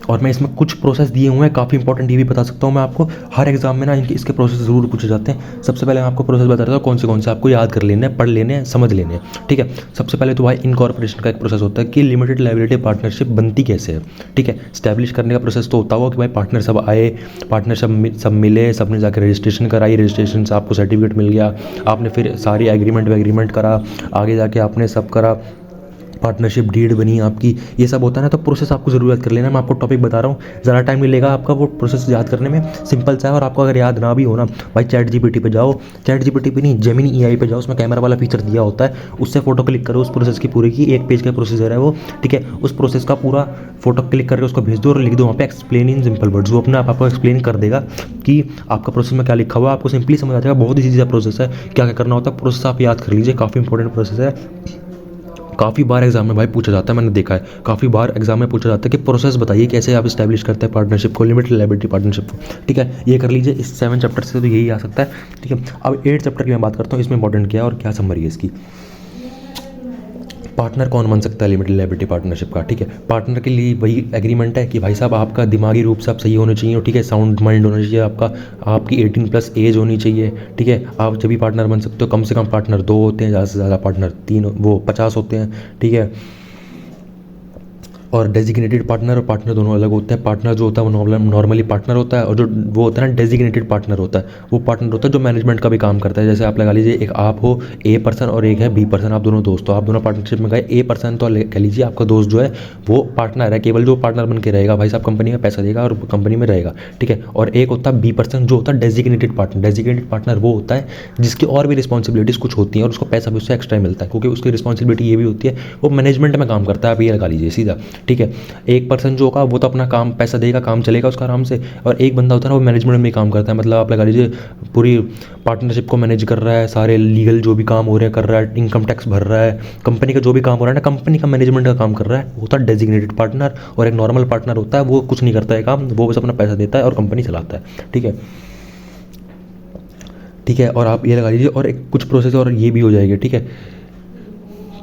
और मैं इसमें कुछ प्रोसेस दिए हुए हैं, काफ़ी इंपॉर्टेंट, ये भी बता सकता हूँ मैं आपको, हर एग्जाम में ना इसके प्रोसेस ज़रूर पूछे जाते हैं। सबसे पहले मैं आपको प्रोसेस बता रहा हूँ कौन से आपको याद कर लेने हैं, पढ़ लेने हैं, समझ लेने हैं, ठीक है। सबसे पहले तो भाई इनकॉर्पोरेशन का एक प्रोसेस होता है कि लिमिटेड लायबिलिटी पार्टनरशिप बनती कैसे है, ठीक है। स्टैब्लिश करने का प्रोसेस तो होता हुआ कि भाई पार्टनर सब आए, पार्टनर सब मिले, सबने जाकर रजिस्ट्रेशन कराई, रजिस्ट्रेशन से आपको सर्टिफिकेट मिल गया, आपने फिर सारी एग्रीमेंट करा, आगे जाके आपने सब करा, पार्टनरशिप डीड बनी आपकी, ये सब होता है ना, तो प्रोसेस आपको ज़रूर याद कर लेना। मैं आपको टॉपिक बता रहा हूँ, ज़्यादा टाइम नहीं लेगा आपका वो प्रोसेस याद करने में, सिंपल सा है। और आपको अगर याद ना भी हो ना भाई, चैट जीपीटी पे जाओ, चैट जीपीटी पे नहीं, जेमिनी एआई पे जाओ, उसमें कैमरा वाला फीचर दिया होता है, उससे फोटो क्लिक करो उस प्रोसेस की पूरी की, एक पेज का प्रोसीजर है वो, ठीक है। उस प्रोसेस का पूरा फोटो क्लिक करके उसको भेज दो और लिख दो वहाँ पे एक्सप्लेन इन सिंपल वर्ड्स, वो अपने आप आपको एक्सप्लेन कर देगा कि आपका प्रोसेस में क्या लिखा हुआ है, आपको सिंपली समझ आ जाएगा। बहुत ही ईजी सा प्रोसेस है, क्या क्या करना होता है, प्रोसेस आप याद कर लीजिए, काफ़ी इंपॉर्टेंट प्रोसेस है। काफ़ी बार एग्जाम में भाई पूछा जाता है, मैंने देखा है काफ़ी बार एग्जाम में पूछा जाता है कि प्रोसेस बताइए कैसे आप इस्टेब्लिश करते हैं पार्टनरशिप को, लिमिटेड लायबिलिटी पार्टनरशिप को, ठीक है। ये कर लीजिए, इस 7 चैप्टर से तो यही आ सकता है, ठीक है। अब 8 चैप्टर की मैं बात करता हूँ, इसमें इंपॉर्टेंट क्या है और क्या समरी है इसकी। पार्टनर कौन बन सकता है लिमिटेड लायबिलिटी पार्टनरशिप का, ठीक है। पार्टनर के लिए वही एग्रीमेंट है कि भाई साहब आपका दिमागी रूप से आप सही होने चाहिए, ठीक है, साउंड माइंड होना चाहिए आपका, आपकी 18+ एज होनी चाहिए, ठीक है। आप जब भी पार्टनर बन सकते हो, कम से कम पार्टनर 2 होते हैं, ज़्यादा से ज़्यादा पार्टनर 3, वो 50 होते हैं, ठीक है। और डेजिग्नेटेड पार्टनर और पार्टनर दोनों अलग होते हैं। पार्टनर जो होता है वो नॉर्मली पार्टनर होता है, और जो वो होता है ना डेजिग्नेटेड पार्टनर होता है, वो पार्टनर होता है जो मैनेजमेंट का भी काम करता है। जैसे आप लगा लीजिए एक आप हो ए पर्सन और एक है बी पर्सन, आप दोनों दोस्त हो, आप दोनों पार्टनरशिप में गए। ए पर्सन तो कह लीजिए आपका दोस्त जो है वो पार्टनर है, केवल जो पार्टनर बन के रहेगा, भाई साहब कंपनी में पैसा देगा और कंपनी में रहेगा, ठीक है। और एक होता है बी पर्सन जो होता है डेजिग्नेटेड पार्टनर। डेजिग्नेटेड पार्टनर वो होता है जिसकी और भी रिस्पॉन्सिबिलिटीज़ कुछ होती हैं और उसको पैसा भी उससे एक्स्ट्रा मिलता है, क्योंकि उसकी रिस्पॉन्सिबिलिटी ये भी होती है वो मैनेजमेंट में काम करता है, आप ये लगा लीजिए सीधा, ठीक है। एक पर्सन जो होगा वो तो अपना काम पैसा देगा, काम चलेगा उसका आराम से, और एक बंदा होता है ना वो मैनेजमेंट में काम करता है, मतलब आप लगा लीजिए पूरी पार्टनरशिप को मैनेज कर रहा है, सारे लीगल जो भी काम हो रहे हैं कर रहा है, इनकम टैक्स भर रहा है, कंपनी का जो भी काम हो रहा है ना, कंपनी का मैनेजमेंट का काम कर रहा है, वो होता है डेजिग्नेटेड पार्टनर। और एक नॉर्मल पार्टनर होता है वो कुछ नहीं करता है काम, वो बस अपना पैसा देता है और कंपनी चलाता है, ठीक है, ठीक है। और आप ये लगा लीजिए, और एक कुछ प्रोसेस और ये भी हो जाएगी, ठीक है,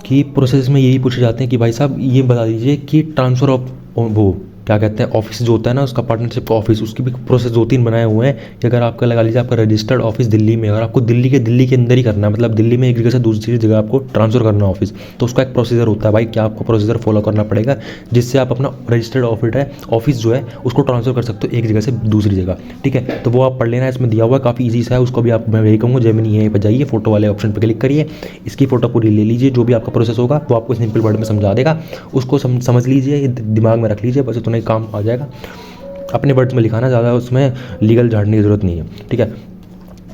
कि प्रोसेस में यही पूछे जाते हैं कि भाई साहब ये बता दीजिए कि ट्रांसफ़र ऑफ वो क्या कहते हैं ऑफिस जो होता है ना उसका, पार्टनरशिप का ऑफिस, उसकी भी प्रोसेस 2-3 बनाए हुए हैं कि अगर आपका लगा लीजिए आपका रजिस्टर्ड ऑफिस दिल्ली में, अगर आपको दिल्ली के अंदर ही करना है, मतलब दिल्ली में एक जगह से दूसरी जगह आपको ट्रांसफर करना ऑफिस, तो उसका एक प्रोसीजर होता है भाई, क्या आपको प्रोसीजर फॉलो करना पड़ेगा जिससे आप अपना रजिस्टर्ड ऑफिस जो है उसको ट्रांसफर कर सकते हो एक जगह से दूसरी जगह, ठीक है। तो वो आप पढ़ लेना, इसमें दिया हुआ है, काफ़ी ईजी सा है, उसको भी आप, मैं यही कहूँगा जेमिनी एआई पर जाइए, फोटो वाले ऑप्शन पर क्लिक करिए, इसकी फोटो पूरी ले लीजिए, जो भी आपका प्रोसेस होगा वो आपको सिंपल वर्ड में समझा देगा, उसको समझ लीजिए, दिमाग में रख लीजिए, बस इतना ही काम आ जाएगा। अपने वर्ड्स में लिखाना, ज़्यादा उसमें लीगल झाड़ने की ज़रूरत नहीं है, ठीक है।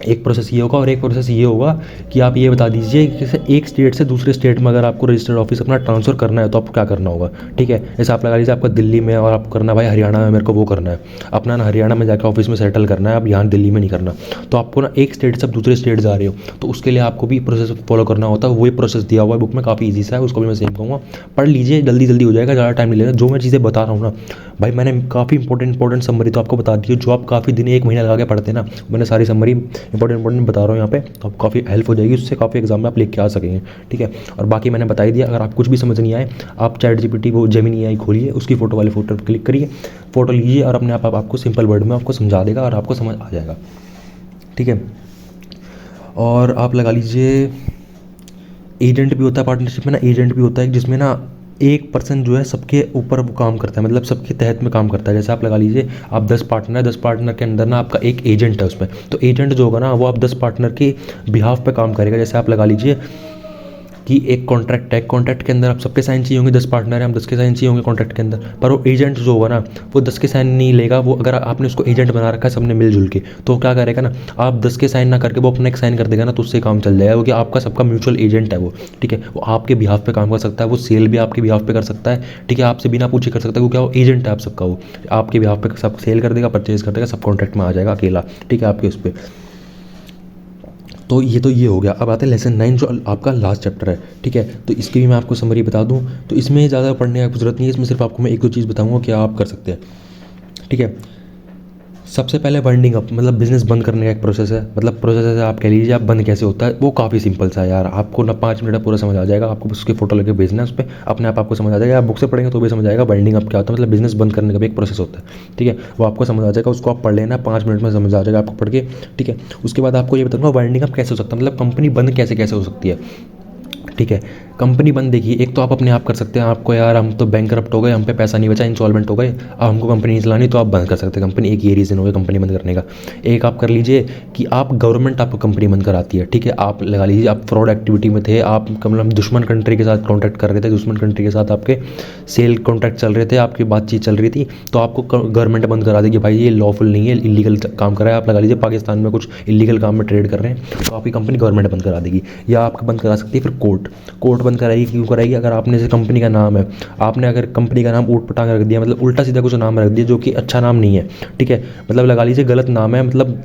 एक प्रोसेस ये होगा, और एक प्रोसेस ये होगा कि आप ये बता दीजिए कि जैसे एक स्टेट से दूसरे स्टेट में अगर आपको रजिस्टर्ड ऑफिस अपना ट्रांसफ़र करना है तो आपको क्या करना होगा, ठीक है। जैसे आप लगा लीजिए आपका दिल्ली में और आपको करना है भाई हरियाणा में, मेरे को वो करना है अपना ना हरियाणा में जाकर ऑफिस में सेटल करना है, अब यहाँ दिल्ली में नहीं करना, तो आपको ना एक स्टेट से आप दूसरे स्टेट जा रहे हो, तो उसके लिए आपको भी प्रोसेस फॉलो करना होता है, वही प्रोसेस दिया हुआ है बुक में, काफ़ी ईजी सा है, उसको भी मैं सेम कहूँगा, पढ़ लीजिए, जल्दी जल्दी हो जाएगा, ज़्यादा टाइम नहीं लेगा। जो मैं चीज़ें बता रहा हूँ ना भाई, मैंने काफ़ी इंपॉर्टेंट समरी तो आपको बता दी है, जो आप काफ़ी दिन 1 महीना लगा के पढ़ते हैं ना, मैंने सारी समरी इंपॉर्टेंट बता रहा हूँ यहाँ पे, तो आपको काफ़ी हेल्प हो जाएगी, उससे काफ़ी एग्जाम में आप लेके आ सकेंगे, ठीक है। और बाकी मैंने बता ही दिया, अगर आप कुछ भी समझ नहीं आए, आप चैट जीपीटी वो जेमिनी एआई खोलिए, उसकी फोटो वाले फोटो पर क्लिक करिए, फोटो लीजिए और अपने आप आपको सिंपल वर्ड में आपको समझा देगा और आपको समझ आ जाएगा, ठीक है। और आप लगा लीजिए एजेंट भी होता है पार्टनरशिप में ना, एजेंट भी होता है जिसमें ना एक पर्सन जो है सबके ऊपर वो काम करता है, मतलब सबके तहत में काम करता है। जैसे आप लगा लीजिए आप 10 पार्टनर है, 10 पार्टनर के अंदर ना आपका एक एजेंट है उसमें, तो एजेंट जो होगा ना वो आप 10 पार्टनर के बिहाफ पे काम करेगा। जैसे आप लगा लीजिए कि एक कॉन्ट्रैक्ट है, कॉन्ट्रैक्ट के अंदर आप सबके साइन चाहिए होंगे, 10 पार्टनर हैं, हम 10 के साइन चाहिए होंगे कॉन्ट्रैक्ट के अंदर, पर वो एजेंट जो होगा ना वो 10 के साइन नहीं लेगा, वो अगर आपने उसको एजेंट बना रखा है सबने मिलजुल के, तो क्या करेगा ना, आप 10 के साइन ना करके वो अपना एक साइन कर देगा ना, तो उससे काम चल जाएगा, क्योंकि आपका सबका म्यूचुअल एजेंट है वो, ठीक है। वो आपके बिहाफ पे काम कर सकता है, वो सेल भी आपके बिहाफ पे कर सकता है, ठीक है, आपसे बिना पूछे कर सकता है, क्योंकि वो एजेंट है आप सबका, वो आपके बिहाफ पे सब सेल कर देगा, परचेज कर देगा, सब कॉन्ट्रैक्ट में आ जाएगा अकेला, ठीक है, आपके उस पर। तो ये हो गया। अब आते हैं लेसन 9 जो आपका लास्ट चैप्टर है, ठीक है। तो इसकी भी मैं आपको समरी बता दूं, तो इसमें ज़्यादा पढ़ने की ज़रूरत नहीं है, इसमें सिर्फ आपको मैं 1-2 चीज़ बताऊंगा क्या आप कर सकते हैं, ठीक है। सबसे पहले वाइंडिंग अप, मतलब बिज़नेस बंद करने का एक प्रोसेस है, मतलब प्रोसेस है आप कह लीजिए, आप बंद कैसे होता है, वो काफ़ी सिंपल सा है यार, आपको ना 5 मिनट में पूरा समझ आ जाएगा, आपको बस उसकी फोटो लेके भेजना है, उस पर अपने आप आपको समझ आ जाएगा, आप बुक से पढ़ेंगे तो भी समझ आएगा वाइंडिंग अप क्या होता है, मतलब बिज़नेस बंद करने का भी एक प्रोसेस होता है, ठीक है। वो आपको समझ आ जाएगा, उसको आप पढ़ लेना, 5 मिनट में समझ आ जाएगा आपको पढ़ के, ठीक है। उसके बाद आपको ये बताऊँगा वाइंडिंग अप कैसे हो सकता है, मतलब कंपनी बंद कैसे कैसे हो सकती है, ठीक है। कंपनी बंद देखिए, एक तो आप अपने आप कर सकते हैं, आपको यार हम तो बैंकरप्ट हो गए, हम पे पैसा नहीं बचा, इंसॉल्वेंट हो गए, अब हमको कंपनी नहीं चलानी, तो आप बंद कर सकते हैं कंपनी। एक ये रीज़न हो गया कंपनी बंद करने का। एक आप कर लीजिए कि आप गवर्नमेंट आपको कंपनी बंद कराती है, ठीक है, आप लगा लीजिए आप फ्रॉड एक्टिविटी में थे, आप मतलब दुश्मन कंट्री के साथ कॉन्टैक्ट कर रहे थे, दुश्मन कंट्री के साथ आपके सेल कॉन्ट्रैक्ट चल रहे थे, आपकी बातचीत चल रही थी, तो आपको गवर्नमेंट बंद करा देगी, भाई ये लॉफुल नहीं है, इलीगल काम कर रहा है। आप लगा लीजिए पाकिस्तान में कुछ इलीगल काम में ट्रेड कर रहे हैं, तो आपकी कंपनी गवर्नमेंट बंद करा देगी। या आपको बंद करा सकती है फिर कोर्ट बंद कराएगी। क्यों कराएगी? अगर आपने जैसे कंपनी का नाम है, आपने अगर कंपनी का नाम ऊट पटांग रख दिया, मतलब उल्टा सीधा कुछ नाम रख दिया जो कि अच्छा नाम नहीं है, ठीक है, मतलब लगा लीजिए गलत नाम है, मतलब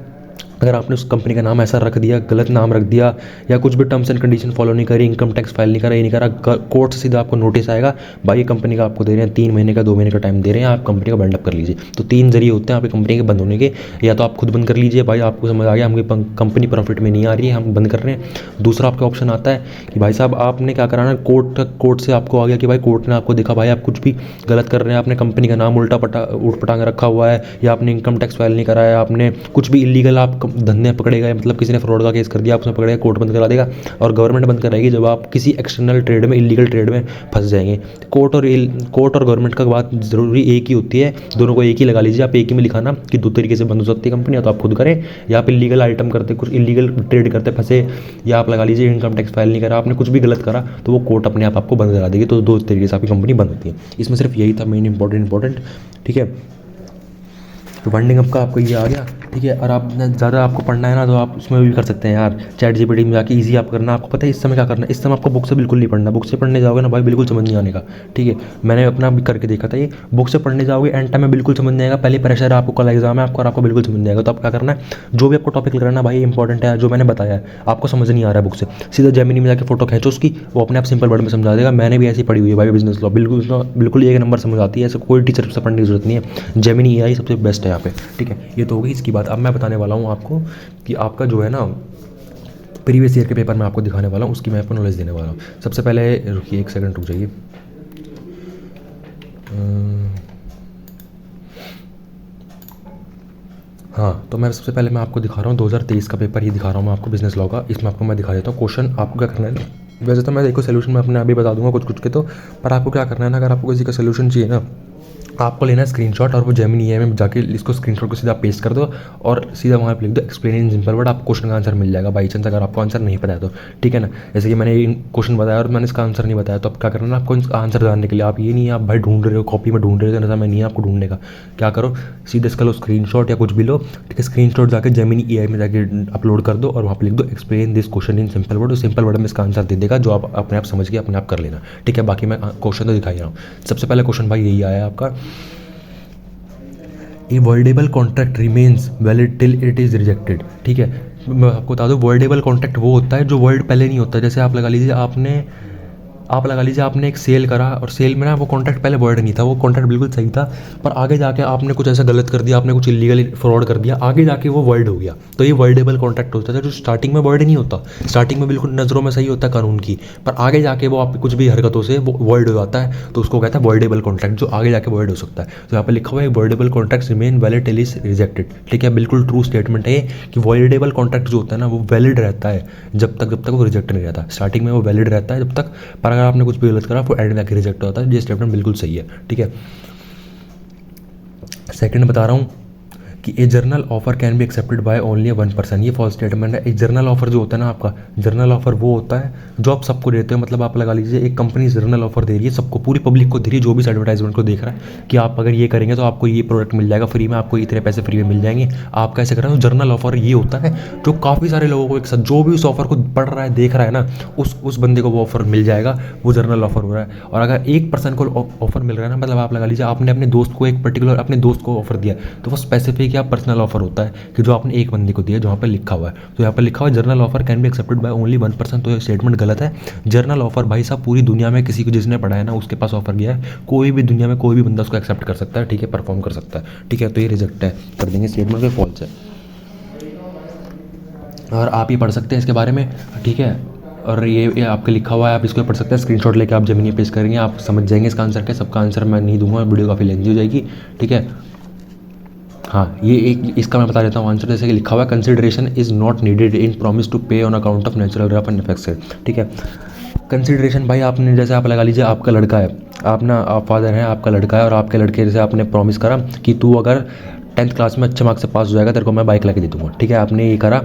अगर आपने उस कंपनी का नाम ऐसा रख दिया, गलत नाम रख दिया, या कुछ भी टर्म्स एंड कंडीशन फॉलो नहीं करी, इनकम टैक्स फाइल नहीं करा, ये नहीं करा, कोर्ट से सीधा आपको नोटिस आएगा, भाई ये कंपनी का आपको दे रहे हैं 3 महीने का 2 महीने का टाइम दे रहे हैं, आप कंपनी को बंड अप कर लीजिए। तो 3 जरिए होते हैं आपकी कंपनी के बंद होने के, या तो आप खुद बंद कर लीजिए, भाई आपको समझ आ गया हमारी कंपनी प्रॉफिट में नहीं आ रही है, हम बंद कर रहे हैं। दूसरा आपका ऑप्शन आता है कि भाई साहब आपने क्या कराना, कोर्ट से आपको आ गया कि भाई कोर्ट ने आपको देखा भाई आप कुछ भी गलत कर रहे हैं, आपने कंपनी का नाम उल्टा ऊट पटांग रखा हुआ है, या आपने इनकम टैक्स फाइल नहीं कराया, आपने कुछ भी इलीगल आप धंधे पकड़े गए, मतलब किसी ने फ्रॉड का केस कर दिया, आप उसमें पकड़े, कोर्ट बंद करा देगा। और गवर्नमेंट बंद कराएगी जब आप किसी एक्सटर्नल ट्रेड में, इलीगल ट्रेड में फंस जाएंगे। कोर्ट और गवर्नमेंट का बात जरूरी एक ही होती है, दोनों को एक ही लगा लीजिए आप, एक ही में लिखाना कि 2 तरीके से बंद हो सकती है कंपनी, या तो आप खुद करें, या आप इलीगल आइटम करते, कुछ इलीगल ट्रेड करते फंसे, या आप लगा लीजिए इनकम टैक्स फाइल नहीं करा, आपने कुछ भी गलत करा, तो वो कोर्ट अपने आप आपको बंद करा देगी। तो 2 तरीके से आपकी कंपनी बंद होती है। इसमें सिर्फ यही था मेन इंपॉर्टेंट, ठीक है। तो वाइंडिंग अप का आपको ये आ गया, ठीक है। और आप ज़्यादा आपको पढ़ना है ना, तो आप उसमें भी कर सकते हैं यार, चैट जीपीटी में जाके इजी आप करना। आपको पता है इस समय क्या करना है, इस समय आपको बुक से बिल्कुल नहीं पढ़ना, बुक से पढ़ने जाओगे ना भाई बिल्कुल समझ नहीं आने का, ठीक है। मैंने अपना भी करके देखा था ये, बुक से पढ़ने जाओगे एंड टाइम में बिल्कुल समझ नहीं आएगा, पहले प्रेशर है आपको, कल एग्जाम है आपको और आपको बिल्कुल समझ नहीं आएगा। तो आप क्या करना है, जो भी आपको टॉपिक लग रहा है ना भाई इंपॉर्टेंट है, जो मैंने बताया है आपको समझ नहीं आ रहा है बुक से, सीधा जेमिनी में जाकर फोटो खींचो उसकी, वो अपने आप सिंपल वर्ड में समझा देगा। मैंने भी ऐसी पढ़ी हुई है भाई बिजनेस लॉ, बिल्कुल 1 नंबर समझ आती है, ऐसे कोई टीचर से पढ़ने की जरूरत नहीं है। जेमिनी एआई सबसे बेस्ट है यहाँ पे, ठीक है। ये तो होगी इसकी बात। अब मैं बताने वाला हूँ आपको कि आपका जो है ना प्रीवियस ईयर के पेपर में आपको दिखाने वाला हूँ, उसकी मैं आपको नॉलेज देने वाला हूँ। सबसे पहले रुकिए 1 सेकंड रुक जाइए। हाँ, तो मैं सबसे पहले मैं आपको दिखा रहा हूँ 2023 का पेपर ही दिखा रहा हूँ मैं आपको, बिजनेस लॉ का। इसमें आपको मैं दिखा देता हूँ क्वेश्चन आपको क्या करना है। वैसे तो मैं देखो सोल्यूशन मैं अपने अभी बता दूंगा कुछ कुछ के, तो पर आपको क्या करना है ना, अगर आपको किसी का सोल्यूशन चाहिए ना, आपको लेना है स्क्रीनशॉट, और वो जेमिनी एआई में जाके इसको स्क्रीनशॉट को सीधा पेस्ट कर दो और सीधा वहाँ पे लिख दो एक्सप्लेन इन सिंपल वर्ड, आपको क्वेश्चन का आंसर मिल जाएगा बाई चांस अगर आपको आंसर नहीं पता है तो, ठीक है ना। जैसे कि मैंने क्वेश्चन बताया और मैंने इसका आंसर नहीं बताया, तो आप क्या करना है आपको इसका आंसर जानने के लिए, आप ये नहीं आप भाई ढूंढ रहे हो कॉपी में ढूंढ रहे हो, ऐसा मैं नहीं है आपको ढूंढने का। क्या करो, सीधे इसका लो स्क्रीनशॉट या कुछ भी लो, ठीक है, स्क्रीनशॉट जाकर जेमिनी एआई में जाके अपलोड कर दो और वहाँ पे लिख दो explain this question in simple word, simple word में इसका आंसर दे देगा, जो आप अपने आप समझ के अपने आप कर लेना, ठीक है। बाकी मैं क्वेश्चन तो दिखाई रहा हूँ। सबसे पहले क्वेश्चन भाई यही आया आपका, a voidable contract remains valid till it is rejected, ठीक है। मैं आपको बता दूँ वर्डेबल कॉन्ट्रैक्ट वो होता है जो वर्ड पहले नहीं होता। जैसे आप लगा लीजिए आपने एक सेल करा और सेल में ना वो कॉन्ट्रैक्ट पहले वर्ड नहीं था, वो कॉन्ट्रैक्ट बिल्कुल सही था, पर आगे जाके आपने कुछ ऐसा गलत कर दिया, आपने कुछ इलीगल फ्रॉड कर दिया, आगे जाके वो वर्ड हो गया, तो ये वर्डेबल कॉन्ट्रैक्ट होता है। जो स्टार्टिंग में वर्ड नहीं होता, स्टार्टिंग में बिल्कुल नज़रों में सही होता है कानून की, पर आगे जाके वो आप कुछ भी हरकतों से वो वर्ड हो जाता है, तो उसको कहता है वर्डेबल कॉन्ट्रैक्ट, जो आगे जाके वर्ड हो सकता है। तो यहाँ पर लिखा हुआ है voidable contract remain valid till is rejected, ठीक है, बिल्कुल ट्रू स्टेटमेंट है कि वर्डेबल कॉन्ट्रैक्ट जो होता है ना वो वैलिड रहता है जब तक वो रिजेक्ट नहीं रहता। स्टार्टिंग में वो वैलिड रहता है जब तक, पर अगर आपने कुछ भी गलत करा वो एंड में आके रिजेक्ट होता है। ये स्टेटमेंट बिल्कुल सही है, ठीक है। सेकंड बता रहा हूँ कि a general offer can be accepted by only 1 person, ये फॉल्स स्टेटमेंट है। एक जर्नल ऑफर जो होता है ना आपका, जर्नल ऑफर वो होता है जो आप सबको देते हो, मतलब आप लगा लीजिए एक कंपनी जर्नल ऑफर दे रही है सबको, पूरी पब्लिक को दे रही है, जो भी एडवर्टाइजमेंट को देख रहा है कि आप अगर ये करेंगे तो आपको ये प्रोडक्ट मिल जाएगा फ्री में, आपको इतने पैसे फ्री में मिल जाएंगे, आप कैसे करें। जर्नल ऑफर ये होता है जो काफ़ी सारे लोगों को एक साथ, जो भी उस ऑफर को पढ़ रहा है देख रहा है ना, उस बंदे को वो ऑफर मिल जाएगा, वो जर्नल ऑफर हो रहा है। और अगर एक पर्सन को ऑफर मिल रहा है ना, मतलब आप लगा लीजिए आपने अपने दोस्त को, एक पर्टिकुलर अपने दोस्त को ऑफर दिया, तो वो स्पेसिफिक या पर्सनल ऑफर होता है कि जो आपने एक बंदे को दिया, जहाँ पर लिखा हुआ है। तो यहाँ पर लिखा हुआ है journal offer can be accepted by only 1 person, तो ये स्टेटमेंट गलत है। जर्नल ऑफर भाई साहब पूरी दुनिया में किसी को जिसने पढ़ा है ना उसके पास ऑफर गया है, कोई भी दुनिया में कोई भी बंदा उसको एक्सेप्ट कर सकता है, ठीक है, परफॉर्म कर सकता है, ठीक है। तो ये रिजेक्ट है, कर देंगे, स्टेटमेंट पे फॉल्स है। और आप ये पढ़ सकते हैं इसके बारे में, ठीक है। और ये आपके लिखा हुआ है, आप इसको पढ़ सकते हैं, स्क्रीनशॉट लेके आप जेमिनी पेश करेंगे, आप समझ जाएंगे इसका आंसर क्या। सबका आंसर मैं नहीं दूंगा, वीडियो काफ़ी लेंथी हो जाएगी, ठीक है। हाँ, ये एक इसका मैं बता देता हूँ आंसर, जैसे कि लिखा हुआ है consideration is not needed in promise to pay on account of natural rough and effects, ठीक है। कंसिडरेशन भाई आपने, जैसे आप लगा लीजिए आपका लड़का है, आप फादर हैं, आपका लड़का है और आपके लड़के से आपने प्रॉमिस करा कि तू अगर 10th क्लास में अच्छे मार्क्स से पास हो जाएगा तेरे को मैं बाइक ला के दे दूँगा, ठीक है, आपने ये करा,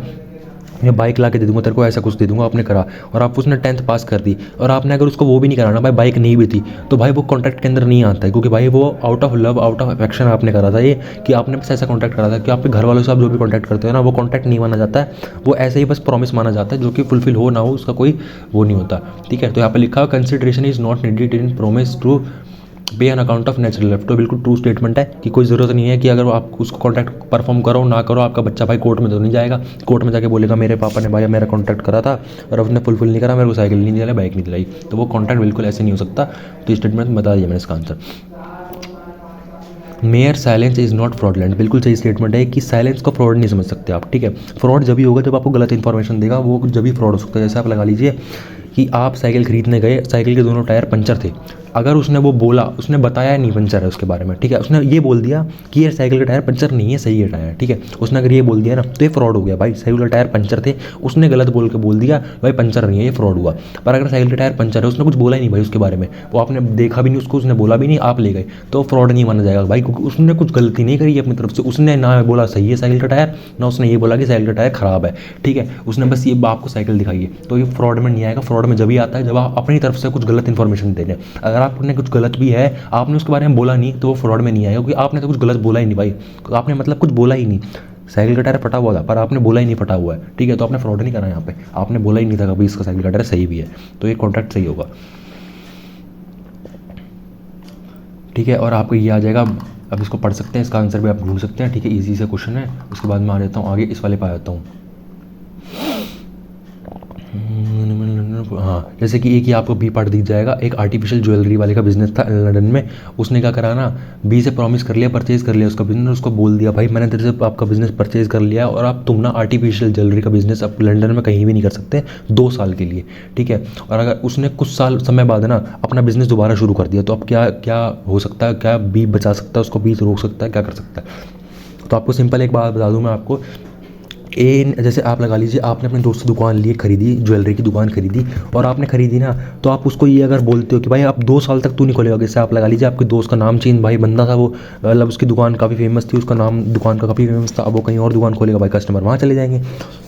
मैं बाइक ला के दे दूँगा तेरे को, ऐसा कुछ दे दूँगा, आपने करा, और आप उसने 10th पास कर दी, और आपने अगर उसको वो भी नहीं कराना भाई, बाइक नहीं भी थी, तो भाई वो कॉन्ट्रैक्ट के अंदर नहीं आता है, क्योंकि भाई वो out of love, out of affection आपने करा था ये, कि आपने बस ऐसा कॉन्ट्रैक्ट करा था कि आपके घर वालों से आप जो भी कॉन्ट्रैक्ट करते हो ना, वो कॉन्ट्रैक्ट नहीं माना जाता है, वो ऐसे ही बस प्रॉमिस माना जाता है, जो कि फुलफिल हो ना हो उसका कोई वो नहीं होता, ठीक है। तो यहाँ पर लिखा हुआ consideration is not needed in promise to pay on account of natural left, तो बिल्कुल ट्रू स्टेटमेंट है कि कोई ज़रूरत नहीं है कि अगर आप उसको कॉन्ट्रैक्ट परफॉर्म करो ना करो, आपका बच्चा भाई कोर्ट में तो नहीं जाएगा, कोर्ट में जाके बोलेगा मेरे पापा ने भाई मेरा कॉन्ट्रैक्ट करा था और उसने फुलफिल नहीं करा, मेरे को साइकिल नहीं दिलाई, बाइक नहीं दिलाई, तो वो कॉन्ट्रैक्ट बिल्कुल ऐसे नहीं हो सकता। तो स्टेटमेंट बता दिया मैंने इसका answer. Mayor silence is not fraudulent, बिल्कुल सही स्टेटमेंट है कि साइलेंस को फ्रॉड नहीं समझ सकते आप, ठीक है। फ्रॉड जब भी होगा जब आपको गलत इन्फॉर्मेशन देगा, वो जब भी फ्रॉड हो सकता है। जैसे आप लगा लीजिए कि आप साइकिल खरीदने गए, साइकिल के दोनों टायर पंचर थे, अगर उसने वो बोला, उसने बताया नहीं पंचर है उसके बारे में, ठीक है, उसने ये बोल दिया कि ये साइकिल का टायर पंचर नहीं है, सही है टायर, ठीक है, उसने अगर ये बोल दिया ना तो ये फ्रॉड हो गया भाई। साइकिल का टायर पंचर थे, उसने गलत बोल के बोल दिया भाई पंचर नहीं है, ये फ्रॉड हुआ। पर अगर साइकिल का टायर पंचर है, उसने कुछ बोला ही नहीं भाई उसके बारे में, वो आपने देखा भी नहीं उसको, उसने बोला भी नहीं, आप ले गए, तो फ्रॉड नहीं माना जाएगा भाई, क्योंकि उसने कुछ गलती नहीं करी अपनी तरफ से, उसने ना बोला सही है साइकिल का टायर, ना उसने ये बोला कि साइकिल का टायर खराब है, ठीक है, उसने बस ये आपको साइकिल दिखाई है, तो ये फ्रॉड में नहीं आएगा। फ्रॉड में जब भी आता है जब आप अपनी तरफ से कुछ गलत इन्फॉर्मेशन दे रहे हैं, अगर आपने कुछ गलत भी है, आपने उसके बारे में बोला नहीं, तो वो फ्रॉड में नहीं आएगा, क्योंकि आपने तो कुछ गलत बोला ही नहीं भाई, आपने मतलब कुछ बोला ही नहीं। साइकिल का टायर फटा हुआ था पर आपने बोला ही नहीं फटा हुआ है, ठीक है, तो आपने फ्रॉड नहीं करा यहाँ पे, आपने बोला ही नहीं था कभी इसका साइकिल का टायर सही भी है, तो ये कॉन्ट्रैक्ट सही होगा, ठीक है। और आपको ये आ जाएगा, अब इसको पढ़ सकते हैं, इसका आंसर भी आप ढूंढ सकते हैं, ठीक है, ईजी से क्वेश्चन है। उसके बाद मैं आ जाता हूँ आगे, इस वाले पे आ जाता हूँ। हाँ, जैसे कि एक ही आपको बी पार्ट दिख जाएगा, एक आर्टिफिशियल ज्वेलरी वाले का बिजनेस था लंदन में, उसने क्या करा ना, बी से प्रॉमिस कर लिया, परचेज कर लिया उसका बिजनेस, उसको बोल दिया भाई मैंने तेरे से आपका बिजनेस परचेज कर लिया और अब तुम ना आर्टिफिशियल ज्वेलरी का बिजनेस अब लंदन में कहीं भी नहीं कर सकते 2 साल के लिए, ठीक है। और अगर उसने कुछ साल समय बाद ना अपना बिजनेस दोबारा शुरू कर दिया, तो अब क्या क्या हो सकता है, क्या बी बचा सकता है उसको, बी रोक सकता है, क्या कर सकता है। तो आपको सिंपल एक बात बता दूं मैं आपको, जैसे आप लगा लीजिए आपने अपने दोस्त से दुकान लिए, खरीदी, ज्वेलरी की दुकान खरीदी, और आपने खरीदी ना, तो आप उसको ये अगर बोलते हो कि भाई आप 2 साल तक तू नहीं खोलेगा, जैसे आप लगा लीजिए आपके दोस्त का नाम चेंज, भाई बंदा था वो, मतलब उसकी दुकान काफ़ी फेमस थी, उसका नाम दुकान का काफ़ी फेमस था, अब वो कहीं और दुकान खोलेगा भाई, कस्टमर वहाँ चले जाएंगे,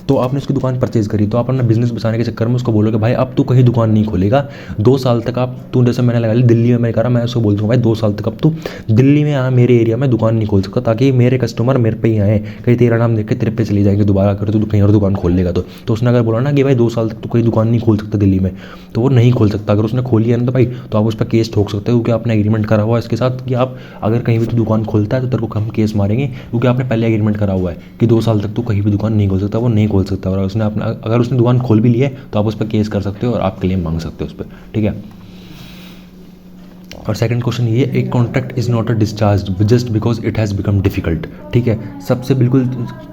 तो आपने उसकी दुकान परचेज करी, तो आप अपना बिजनेस बचाने के चक्कर में उसको बोलोगे भाई अब तू कहीं दुकान नहीं खोलेगा 2 साल तक, आप तू जैसे मैंने लगा ली दिल्ली में मैं करा, मैं उसको बोल दूँगा भाई 2 साल तक अब तू दिल्ली में यहाँ मेरे एरिया में दुकान नहीं खोल सकता, ताकि मेरे कस्टमर मेरे पे ही आए, कहीं तेरा नाम देख के तेरे पे चले जाएंगे दोबारा, अगर तू कहीं और दुकान खोल लेगा तो उसने अगर बोला ना कि भाई 2 साल तक तो कोई दुकान नहीं खोल सकता दिल्ली में, तो वो नहीं खोल सकता। अगर उसने खोली है ना तो भाई, तो आप उस पर केस ठोक सकते हो, क्योंकि आपने एग्रीमेंट करा हुआ है इसके साथ कि आप अगर कहीं भी तो दुकान खोलता है तो तेरे को हम केस मारेंगे, क्योंकि आपने पहले एग्रीमेंट करा हुआ है कि 2 साल तक तो कहीं भी दुकान नहीं खोल सकता, वो नहीं खोल सकता। और उसने अपना, अगर उसने दुकान खोल भी ली है तो आप उस पर केस कर सकते हो और आप क्लेम मांग सकते हो उस पर, ठीक है। और सेकंड क्वेश्चन ये, एक contract is not a discharge just because it has become difficult, ठीक है, सबसे बिल्कुल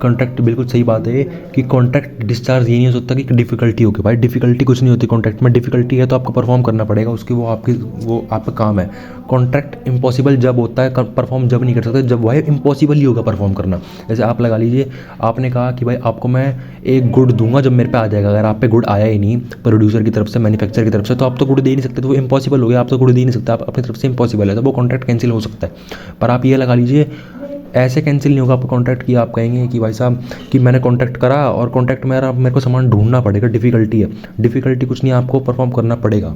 कॉन्ट्रैक्ट बिल्कुल सही बात है कि कॉन्ट्रैक्ट डिस्चार्ज ये नहीं हो सकता कि डिफिकल्टी हो गई, भाई डिफिकल्टी कुछ नहीं होती कॉन्ट्रैक्ट में, डिफिकल्टी है तो आपको परफॉर्म करना पड़ेगा उसकी, वो आपका काम है। कॉन्ट्रैक्ट इम्पॉसिबल जब होता है, परफॉर्म जब नहीं कर सकते जब भाई इम्पॉसिबल ही होगा परफॉर्म करना। जैसे आप लगा लीजिए आपने कहा कि भाई आपको मैं एक गुड दूंगा जब मेरे पे आ जाएगा, अगर आप पे गुड आया ही नहीं प्रोड्यूसर की तरफ से, मैन्युफैक्चर की तरफ से, तो आप तो गुड दे नहीं सकते, तो वो इम्पॉसिबल हो गया, आप तो गुड दे नहीं सकते, आप अपनी तरफ से इम्पॉसिबल है, तो वो कॉन्ट्रैक्ट कैंसिल हो सकता है। पर आप ये लगा लीजिए ऐसे कैंसिल नहीं होगा आपका कॉन्ट्रैक्ट कि आप कहेंगे कि भाई साहब कि मैंने कॉन्ट्रैक्ट करा और कॉन्ट्रैक्ट में यार मेरे को सामान ढूंढना पड़ेगा, डिफिकल्टी है, डिफिकल्टी कुछ नहीं, आपको परफॉर्म करना पड़ेगा,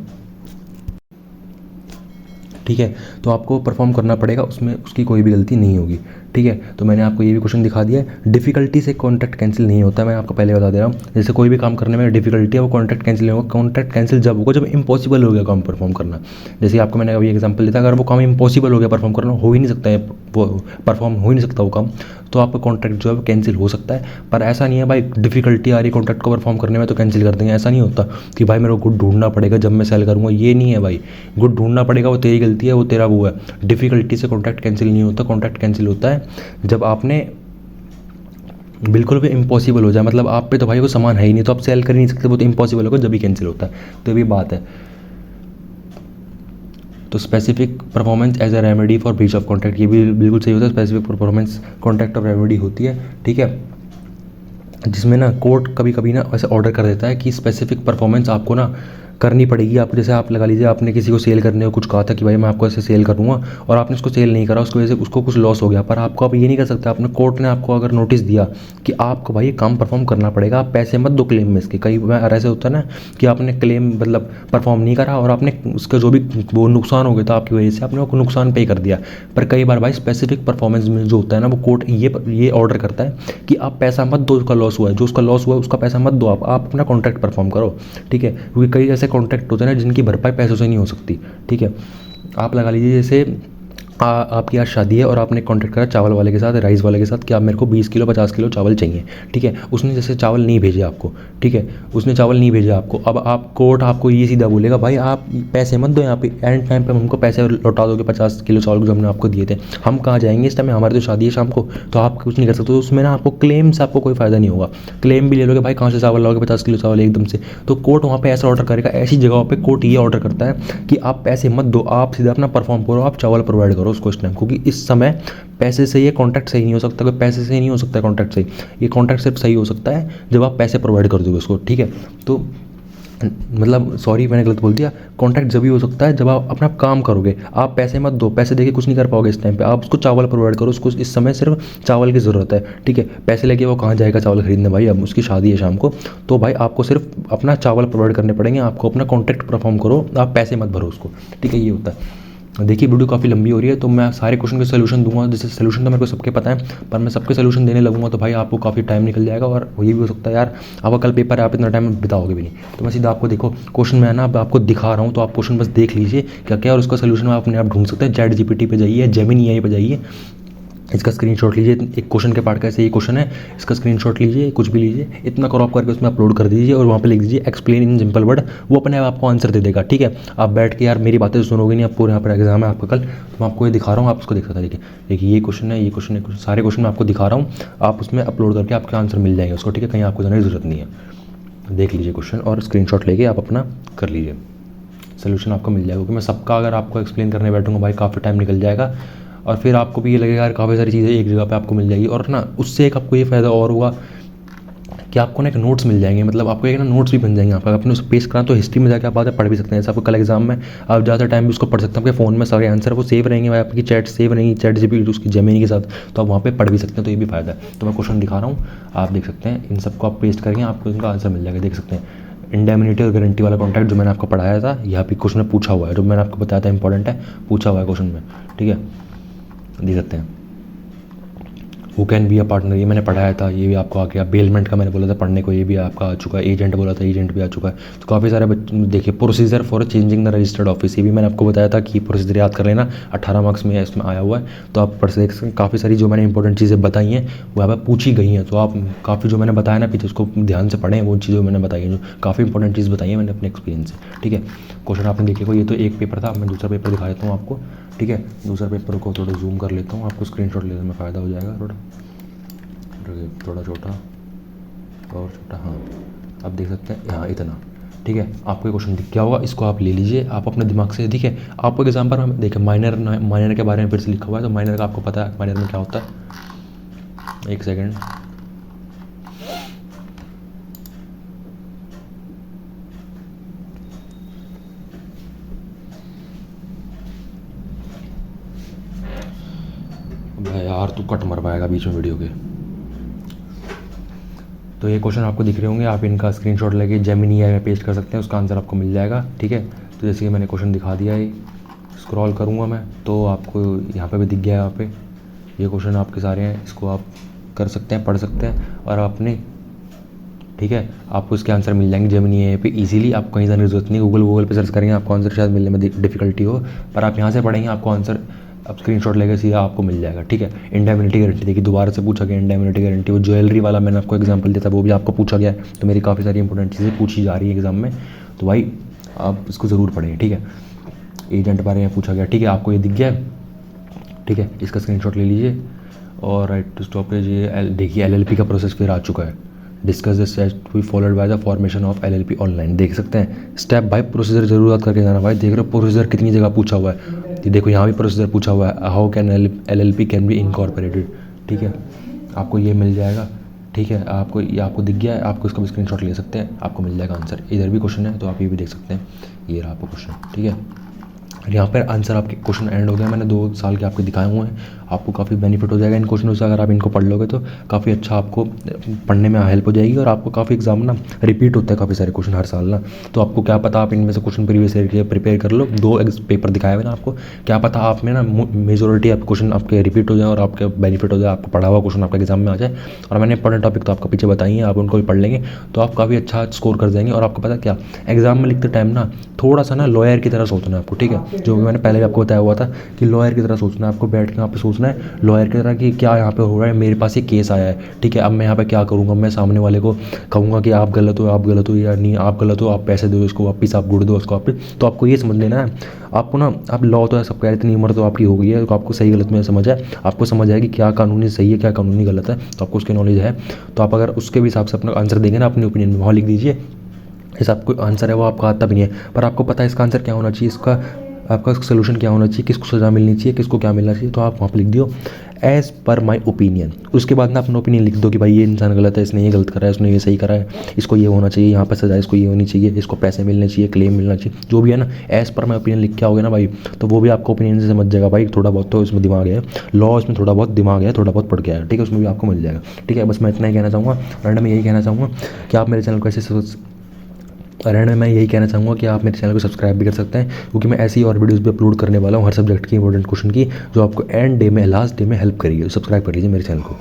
ठीक है, तो आपको परफॉर्म करना पड़ेगा, उसमें उसकी कोई भी गलती नहीं होगी, ठीक है। तो मैंने आपको ये भी क्वेश्चन दिखा दिया है, डिफिकल्टी से कॉन्ट्रैक्ट कैंसिल नहीं होता, मैं आपको पहले बता दे रहा हूँ। जैसे कोई भी काम करने में डिफिकल्टी है वो कॉन्ट्रैक्ट कैंसिल नहीं होगा, कॉन्ट्रैक्ट कैंसिल जब होगा जब इम्पॉसिबल हो गया काम परफॉर्म करना। जैसे आपको मैंने अभी एग्जाम्पल दिया था, अगर वो काम इम्पॉसिबल हो गया परफॉर्म करना, हो ही नहीं सकता है, वो परफॉर्म हो ही नहीं सकता वो काम, तो आपका कॉन्ट्रैक्ट जो है कैंसिल हो सकता है। पर ऐसा नहीं है भाई डिफिकल्टी आ रही कॉन्ट्रैक्ट को परफॉर्म करने में तो कैंसिल कर देंगे, ऐसा नहीं होता कि भाई मेरे को गुड ढूंढना पड़ेगा जब मैं सेल करूँगा, ये नहीं है भाई, गुड ढूंढना पड़ेगा वो तेरी गलती है, वो तेरा वो है, डिफिकल्टी से कॉन्ट्रैक्ट कैंसिल नहीं होता। कॉन्ट्रैक्ट कैंसिल होता है जब आपने बिल्कुल भी इम्पॉसिबल हो जाए, मतलब आप पे तो भाई वो सामान है ही नहीं तो आप सेल कर ही नहीं सकते, वो तो इम्पॉसिबल होगा जब भी कैंसिल होता है, तो ये भी बात है। तो specific performance as a remedy for breach of contract, ये भी बिल्कुल सही होता है, specific performance contract of remedy होती है, ठीक है, जिसमें ना कोर्ट कभी कभी ना ऐसे ऑर्डर कर देता है कि स्पेसिफिक परफॉर्मेंस आपको ना करनी पड़ेगी आपको। जैसे आप लगा लीजिए आपने किसी को सेल करने को कुछ कहा था कि भाई मैं आपको ऐसे सेल करूँगा, और आपने उसको सेल नहीं करा, उसकी वजह से उसको कुछ लॉस हो गया, पर आपको आप ये नहीं कर सकते। आपने कोर्ट ने आपको अगर नोटिस दिया कि आपको भाई ये काम परफॉर्म करना पड़ेगा, आप पैसे मत दो क्लेम में इसके। कई बार ऐसे होता है ना कि आपने क्लेम मतलब परफॉर्म नहीं करा और आपने उसका जो भी वो नुकसान हो गया था आपकी वजह से, आपने वो नुकसान पे कर दिया। पर कई बार भाई स्पेसिफिक परफॉर्मेंस में जो होता है ना, वो कोर्ट ये ऑर्डर करता है कि आप पैसा मत दो, उसका लॉस हुआ है, जो उसका लॉस हुआ है उसका पैसा मत दो, आप अपना कॉन्ट्रैक्ट परफॉर्म करो, ठीक है। क्योंकि कई ऐसे कॉन्ट्रैक्ट होते हैं ना जिनकी भरपाई पैसों से नहीं हो सकती, ठीक है। आप लगा लीजिए जैसे आपकी आज शादी है और आपने कॉन्टैक्ट करा चावल वाले के साथ, राइस वाले के साथ कि आप मेरे को 20 किलो 50 किलो चावल चाहिए, ठीक है। उसने जैसे चावल नहीं भेजे आपको, ठीक है, उसने चावल नहीं भेजे आपको। अब आप कोर्ट आपको ये सीधा बोलेगा भाई आप पैसे मत दो, यहाँ पे एंड टाइम पे हमको पैसे लौटा दोगे 50 किलो चावल जो हमने आपको दिए थे, हम कहाँ जाएंगे इस टाइम, हमारी तो शादी है शाम को, तो आप कुछ नहीं कर सकते। तो उसमें ना आपको क्लेम से आपको कोई फ़ायदा नहीं होगा। क्लेम भी ले लोगे भाई, कहाँ से चावल लाओगे 50 किलो चावल एकदम से। तो कोर्ट वहाँ पे ऐसा ऑर्डर करेगा, ऐसी जगहों पे कोर्ट ये ऑर्डर करता है कि आप पैसे मत दो, आप सीधा अपना परफॉर्म करो, आप चावल प्रोवाइड करो उसको इस टाइम। क्योंकि इस समय पैसे से ये कॉन्ट्रैक्ट सही नहीं हो सकता, कोई पैसे से नहीं हो सकता कॉन्ट्रैक्ट सही। ये कॉन्ट्रैक्ट सिर्फ सही हो सकता है जब आप पैसे प्रोवाइड कर दोगे उसको, ठीक है। तो मतलब सॉरी मैंने गलत बोल दिया, कॉन्ट्रैक्ट जब भी हो सकता है जब आप अपना काम करोगे। आप पैसे मत दो, पैसे देके कुछ नहीं कर पाओगे इस टाइम पे, आप उसको चावल प्रोवाइड करो, उसको इस समय सिर्फ चावल की ज़रूरत है, ठीक है। पैसे लेके वो कहाँ जाएगा चावल खरीदने भाई, अब उसकी शादी है शाम को, तो भाई आपको सिर्फ अपना चावल प्रोवाइड करने पड़ेंगे, आपको अपना कॉन्ट्रैक्ट परफॉर्म करो, आप पैसे मत भरो उसको, ठीक है। ये होता है। देखिए वीडियो काफ़ी लंबी हो रही है, तो मैं सारे क्वेश्चन के सोल्यूशन दूंगा। जैसे सोल्यूशन तो मेरे को सबके पता है, पर मैं सबके सोल्यूशन देने लगूंगा तो भाई आपको काफ़ी टाइम निकल जाएगा, और ये भी हो सकता है यार आपका कल पेपर है, आप इतना टाइम बिताओगे भी नहीं। तो मैं सीधा आपको देखो क्वेश्चन में है ना, अब आपको दिखा रहा हूँ, तो आप क्वेश्चन बस देख लीजिए क्या क्या, और उसका सोल्यूशन आप अपने आप ढूंढ सकते हैं। चैट जीपीटी पे जाइए, जेमिनी एआई पे जाइए, इसका स्क्रीनशॉट लीजिए। एक क्वेश्चन के पार्ट का ऐसे ये क्वेश्चन है, इसका स्क्रीनशॉट लीजिए, कुछ भी लीजिए, इतना क्रॉप करके उसमें अपलोड कर दीजिए और वहाँ पे लिख दीजिए एक्सप्लेन इन सिंपल वर्ड, वो अपने आप आपको आंसर दे देगा, ठीक है। आप बैठ के यार मेरी बातें तो सुनोगे नहीं, आप पूरे यहाँ पर एग्जाम है आपका कल, तो मैं आपको ये दिखा रहा हूँ, आप उसको देख सकते हैं। देखिए ये क्वेश्चन है, ये क्वेश्चन है, सारे क्वेश्चन मैं आपको दिखा रहा हूँ, आप उसमें अपलोड करके आपके आंसर मिल जाएंगे उसको, ठीक है। कहीं आपको जाने की जरूरत नहीं है। देख लीजिए क्वेश्चन और स्क्रीनशॉट लेके आप अपना कर लीजिए, सोल्यूशन आपको मिल जाएगा। क्योंकि मैं सबका अगर आपको एक्सप्लेन करने बैठूंगा भाई काफ़ी टाइम निकल जाएगा, और फिर आपको भी ये लगेगा यार काफ़ी सारी चीज़ें एक जगह पे आपको मिल जाएगी। और ना उससे एक आपको ये फ़ायदा और होगा कि आपको ना एक नोट्स मिल जाएंगे, मतलब आपको एक ना नोट्स भी बन जाएंगे आपका, अपने उसे पेश करा तो हिस्ट्री में जाकर आप बातें पढ़ भी सकते हैं। जैसे आपको कल एग्जाम में आप ज़्यादा टाइम भी उसको पढ़ सकते हैं, आपके फ़ोन में सारे आंसर वो सेव रहेंगे, आपकी चैट सेव रहेंगी, चैट जीपीटी उसकी जेमिनी के साथ, तो आप वहाँ पे पढ़ भी सकते हैं। तो ये भी फ़ायदा है। तो मैं क्वेश्चन दिखा रहा हूँ, आप देख सकते हैं, इन सबको आप पेस्ट करेंगे आपको इनका आंसर मिल जाएगा, देख सकते हैं। इंडेमिनिटी और गारंटी वाला कॉन्ट्रैक्ट जो मैंने आपको पढ़ाया था, यहाँ पे क्वेश्चन में पूछा हुआ है, जो मैंने आपको बताया था इंपॉर्टेंट है, पूछा हुआ है क्वेश्चन में, ठीक है, देख सकते हैं। Who can be a partner, ये मैंने पढ़ाया था, ये भी आपको आ गया। बेलमेंट का मैंने बोला था पढ़ने को, ये भी आपका आ चुका है। एजेंट बोला था, एजेंट भी आ चुका है। तो काफ़ी सारे देखिए, procedure for changing the registered office, ये भी मैंने आपको बताया था कि प्रोसीजर याद कर लेना, 18 मार्क्स में इसमें आया हुआ है, तो आप पढ़ देख सकते हैं। काफ़ी सारी जो मैंने इंपॉर्टेंट चीज़ें बताई हैं वो यहाँ पर पूछी गई हैं, तो आप काफ़ी जो मैंने बताया ना पीछे उसको ध्यान से पढ़ें, वो चीज़ें मैंने बताई हैं, जो काफ़ी इंपॉर्टेंट चीज़ बताई है मैंने अपने एक्सपीरियंस से, ठीक है। क्वेश्चन आपने देखे को, ये तो एक पेपर था, मैं दूसरा पेपर दिखा देता हूँ आपको, ठीक है। दूसरा पेपर को थोड़ा जूम कर लेता हूँ, आपको स्क्रीनशॉट लेने में फ़ायदा हो जाएगा थोड़ा छोटा और छोटा, हाँ आप देख सकते हैं यहाँ इतना, ठीक है। आपको ये क्वेश्चन दिख गया होगा, इसको आप ले लीजिए, आप अपने दिमाग से, ठीक है। आपको एग्जाम्पल में देखिए माइनर के बारे में फिर से लिखा हुआ है, तो माइनर का आपको पता है माइनर में क्या होता है। एक सेकेंड, भाई यार तू कट मर पाएगा बीच में वीडियो के। तो ये क्वेश्चन आपको दिख रहे होंगे, आप इनका स्क्रीनशॉट लेके जेमिनी एआई में पेस्ट कर सकते हैं, उसका आंसर आपको मिल जाएगा, ठीक है। तो जैसे कि मैंने क्वेश्चन दिखा दिया है, स्क्रॉल करूँगा मैं तो आपको यहाँ पे भी दिख गया है, यहाँ पे ये क्वेश्चन आपके सारे हैं, इसको आप कर सकते हैं, पढ़ सकते हैं, और आपने, ठीक है, आपको इसके आंसर मिल जाएंगे जेमिनी एआई पे ईजिली। आपको कहीं जाने की जरूरत नहीं, गूगल पे सर्च करेंगे आपको आंसर शायद मिलने में डिफिकल्टी हो, पर आप यहाँ से पढ़ेंगे आपको आंसर अब स्क्रीनशॉट लेकर सीधा आपको मिल जाएगा, ठीक है। इंडेमिनिटी गारंटी देखिए दोबारा से पूछा गया, इंडेमिनिटी गारंटी, वो ज्वेलरी वाला मैंने आपको एग्जांपल दिया था, वो भी आपको पूछा गया है। तो मेरी काफ़ी सारी इंपॉर्टेंट चीज़ें पूछी जा रही है एग्जाम में, तो भाई आप इसको ज़रूर पढ़ें, ठीक है। एजेंट बारे में पूछा गया, ठीक है, आपको ये दिख गया है, ठीक है। इसका स्क्रीनशॉट ले लीजिए और राइट टू स्टॉपेज, ये देखिए एलएलपी का प्रोसेस फिर आ चुका है। Discuss the step we followed by the formation of LLP online, देख सकते हैं स्टेप बाय प्रोसीजर जरूर याद करके जाना भाई। देख रहे हो प्रोसीजर कितनी जगह पूछा हुआ है, ये देखो यहाँ भी प्रोसीजर पूछा हुआ है, how can LLP can be incorporated, ठीक है, आपको ये मिल जाएगा। ठीक है, आपको ये आपको दिख गया है, आपको इसका भी स्क्रीनशॉट ले सकते हैं, आपको मिल जाएगा आंसर। इधर भी क्वेश्चन है तो आप ये भी देख सकते हैं, ये रहा आपका क्वेश्चन, ठीक है। यहाँ पर आंसर आपके क्वेश्चन एंड हो गया। मैंने 2 साल के आपके दिखाए हुए हैं, आपको काफ़ी बेनिफिट हो जाएगा इन क्वेश्चनों से। अगर आप इनको पढ़ लोगे तो काफ़ी अच्छा आपको पढ़ने में हेल्प हो जाएगी। और आपको काफ़ी एग्जाम ना रिपीट होता है काफ़ी सारे क्वेश्चन हर साल ना, तो आपको क्या पता आप इनमें से क्वेश्चन प्रीवियस ईयर के प्रिपेयर कर लो। 2 पेपर दिखाए हुए ना आपको, क्या पता आप में ना मेजोरिटी आपके क्वेश्चन आपके रिपीट हो जाए और आपके बेनिफिट हो जाए, आपको पढ़ा हुआ क्वेश्चन आपके एग्जाम में आ जाए। और मैंने इंपॉर्टेंट टॉपिक तो आपको पीछे बताई हैं, आप उनको भी पढ़ लेंगे तो आप काफ़ी अच्छा स्कोर कर जाएंगे। और आपको पता क्या, एग्जाम में लिखते टाइम ना थोड़ा सा ना लॉयर की तरह सोचना है आपको, ठीक है। जो मैंने पहले भी आपको बताया हुआ था कि लॉयर की तरह सोचना है आपको, बैठ के यहाँ पे सोचना है लॉयर की तरह कि क्या यहाँ पे हो रहा है, मेरे पास ये केस आया है, ठीक है। अब मैं यहाँ पे क्या करूँगा, मैं सामने वाले को कहूँगा कि आप गलत हो, आप गलत हो, या नहीं आप गलत हो, आप पैसे दो इसको वापस, आप गुड़ दो उसको वापस। तो आपको ये समझ लेना है, आपको ना आप लॉ तो है सब कह रहे, इतनी उम्र तो आपकी हो गई है तो आपको सही गलत में समझ है, आपको समझ आएगी क्या कानूनी सही है क्या कानूनी गलत है, तो आपको उसकी नॉलेज है। तो आप अगर उसके भी हिसाब से अपना आंसर देंगे ना, अपनी ओपिनियन में वहाँ लिख दीजिए। जैसे आपको आंसर है वो आपको आता भी नहीं है, पर आपको पता है इसका आंसर क्या होना चाहिए, इसका आपका सोल्यूशन क्या होना चाहिए, किसको सज़ा मिलनी चाहिए, किसको क्या मिलना चाहिए, तो आप वहाँ पर लिख दियो एज़ पर माई ओपिनियन। उसके बाद ना अपना ओपिनियन लिख दो कि भाई ये इंसान गलत है, इसने ये गलत करा है, इसने ये सही करा है, इसको ये होना चाहिए, यहाँ पर सज़ा इसको ये होनी चाहिए, इसको पैसे मिलने चाहिए, क्लेम मिलना चाहिए, जो भी है ना एज़ पर माई ओपिनियन लिख के आओगे ना भाई, तो वो भी आपको ओपिनियन से समझ जाएगा भाई, थोड़ा बहुत तो इसमें दिमाग है, लॉ इसमें थोड़ा बहुत दिमाग है, थोड़ा बहुत पढ़ के आया, ठीक है, उसमें भी आपको मिल जाएगा, ठीक है। बस मैं इतना ही कहना चाहूँगा। एंड में यही कहना चाहूँगा कि आप मेरे चैनल को ऐसे एंड में मैं यही कहना चाहूँगा कि आप मेरे चैनल को सब्सक्राइब भी कर सकते हैं, क्योंकि मैं ऐसी और वीडियोस भी अपलोड करने वाला हूँ हर सब्जेक्ट की इंपॉर्टेंट क्वेश्चन की, जो आपको एंड डे में लास्ट डे में हेल्प करेगी। सब्सक्राइब कर लीजिए मेरे चैनल को।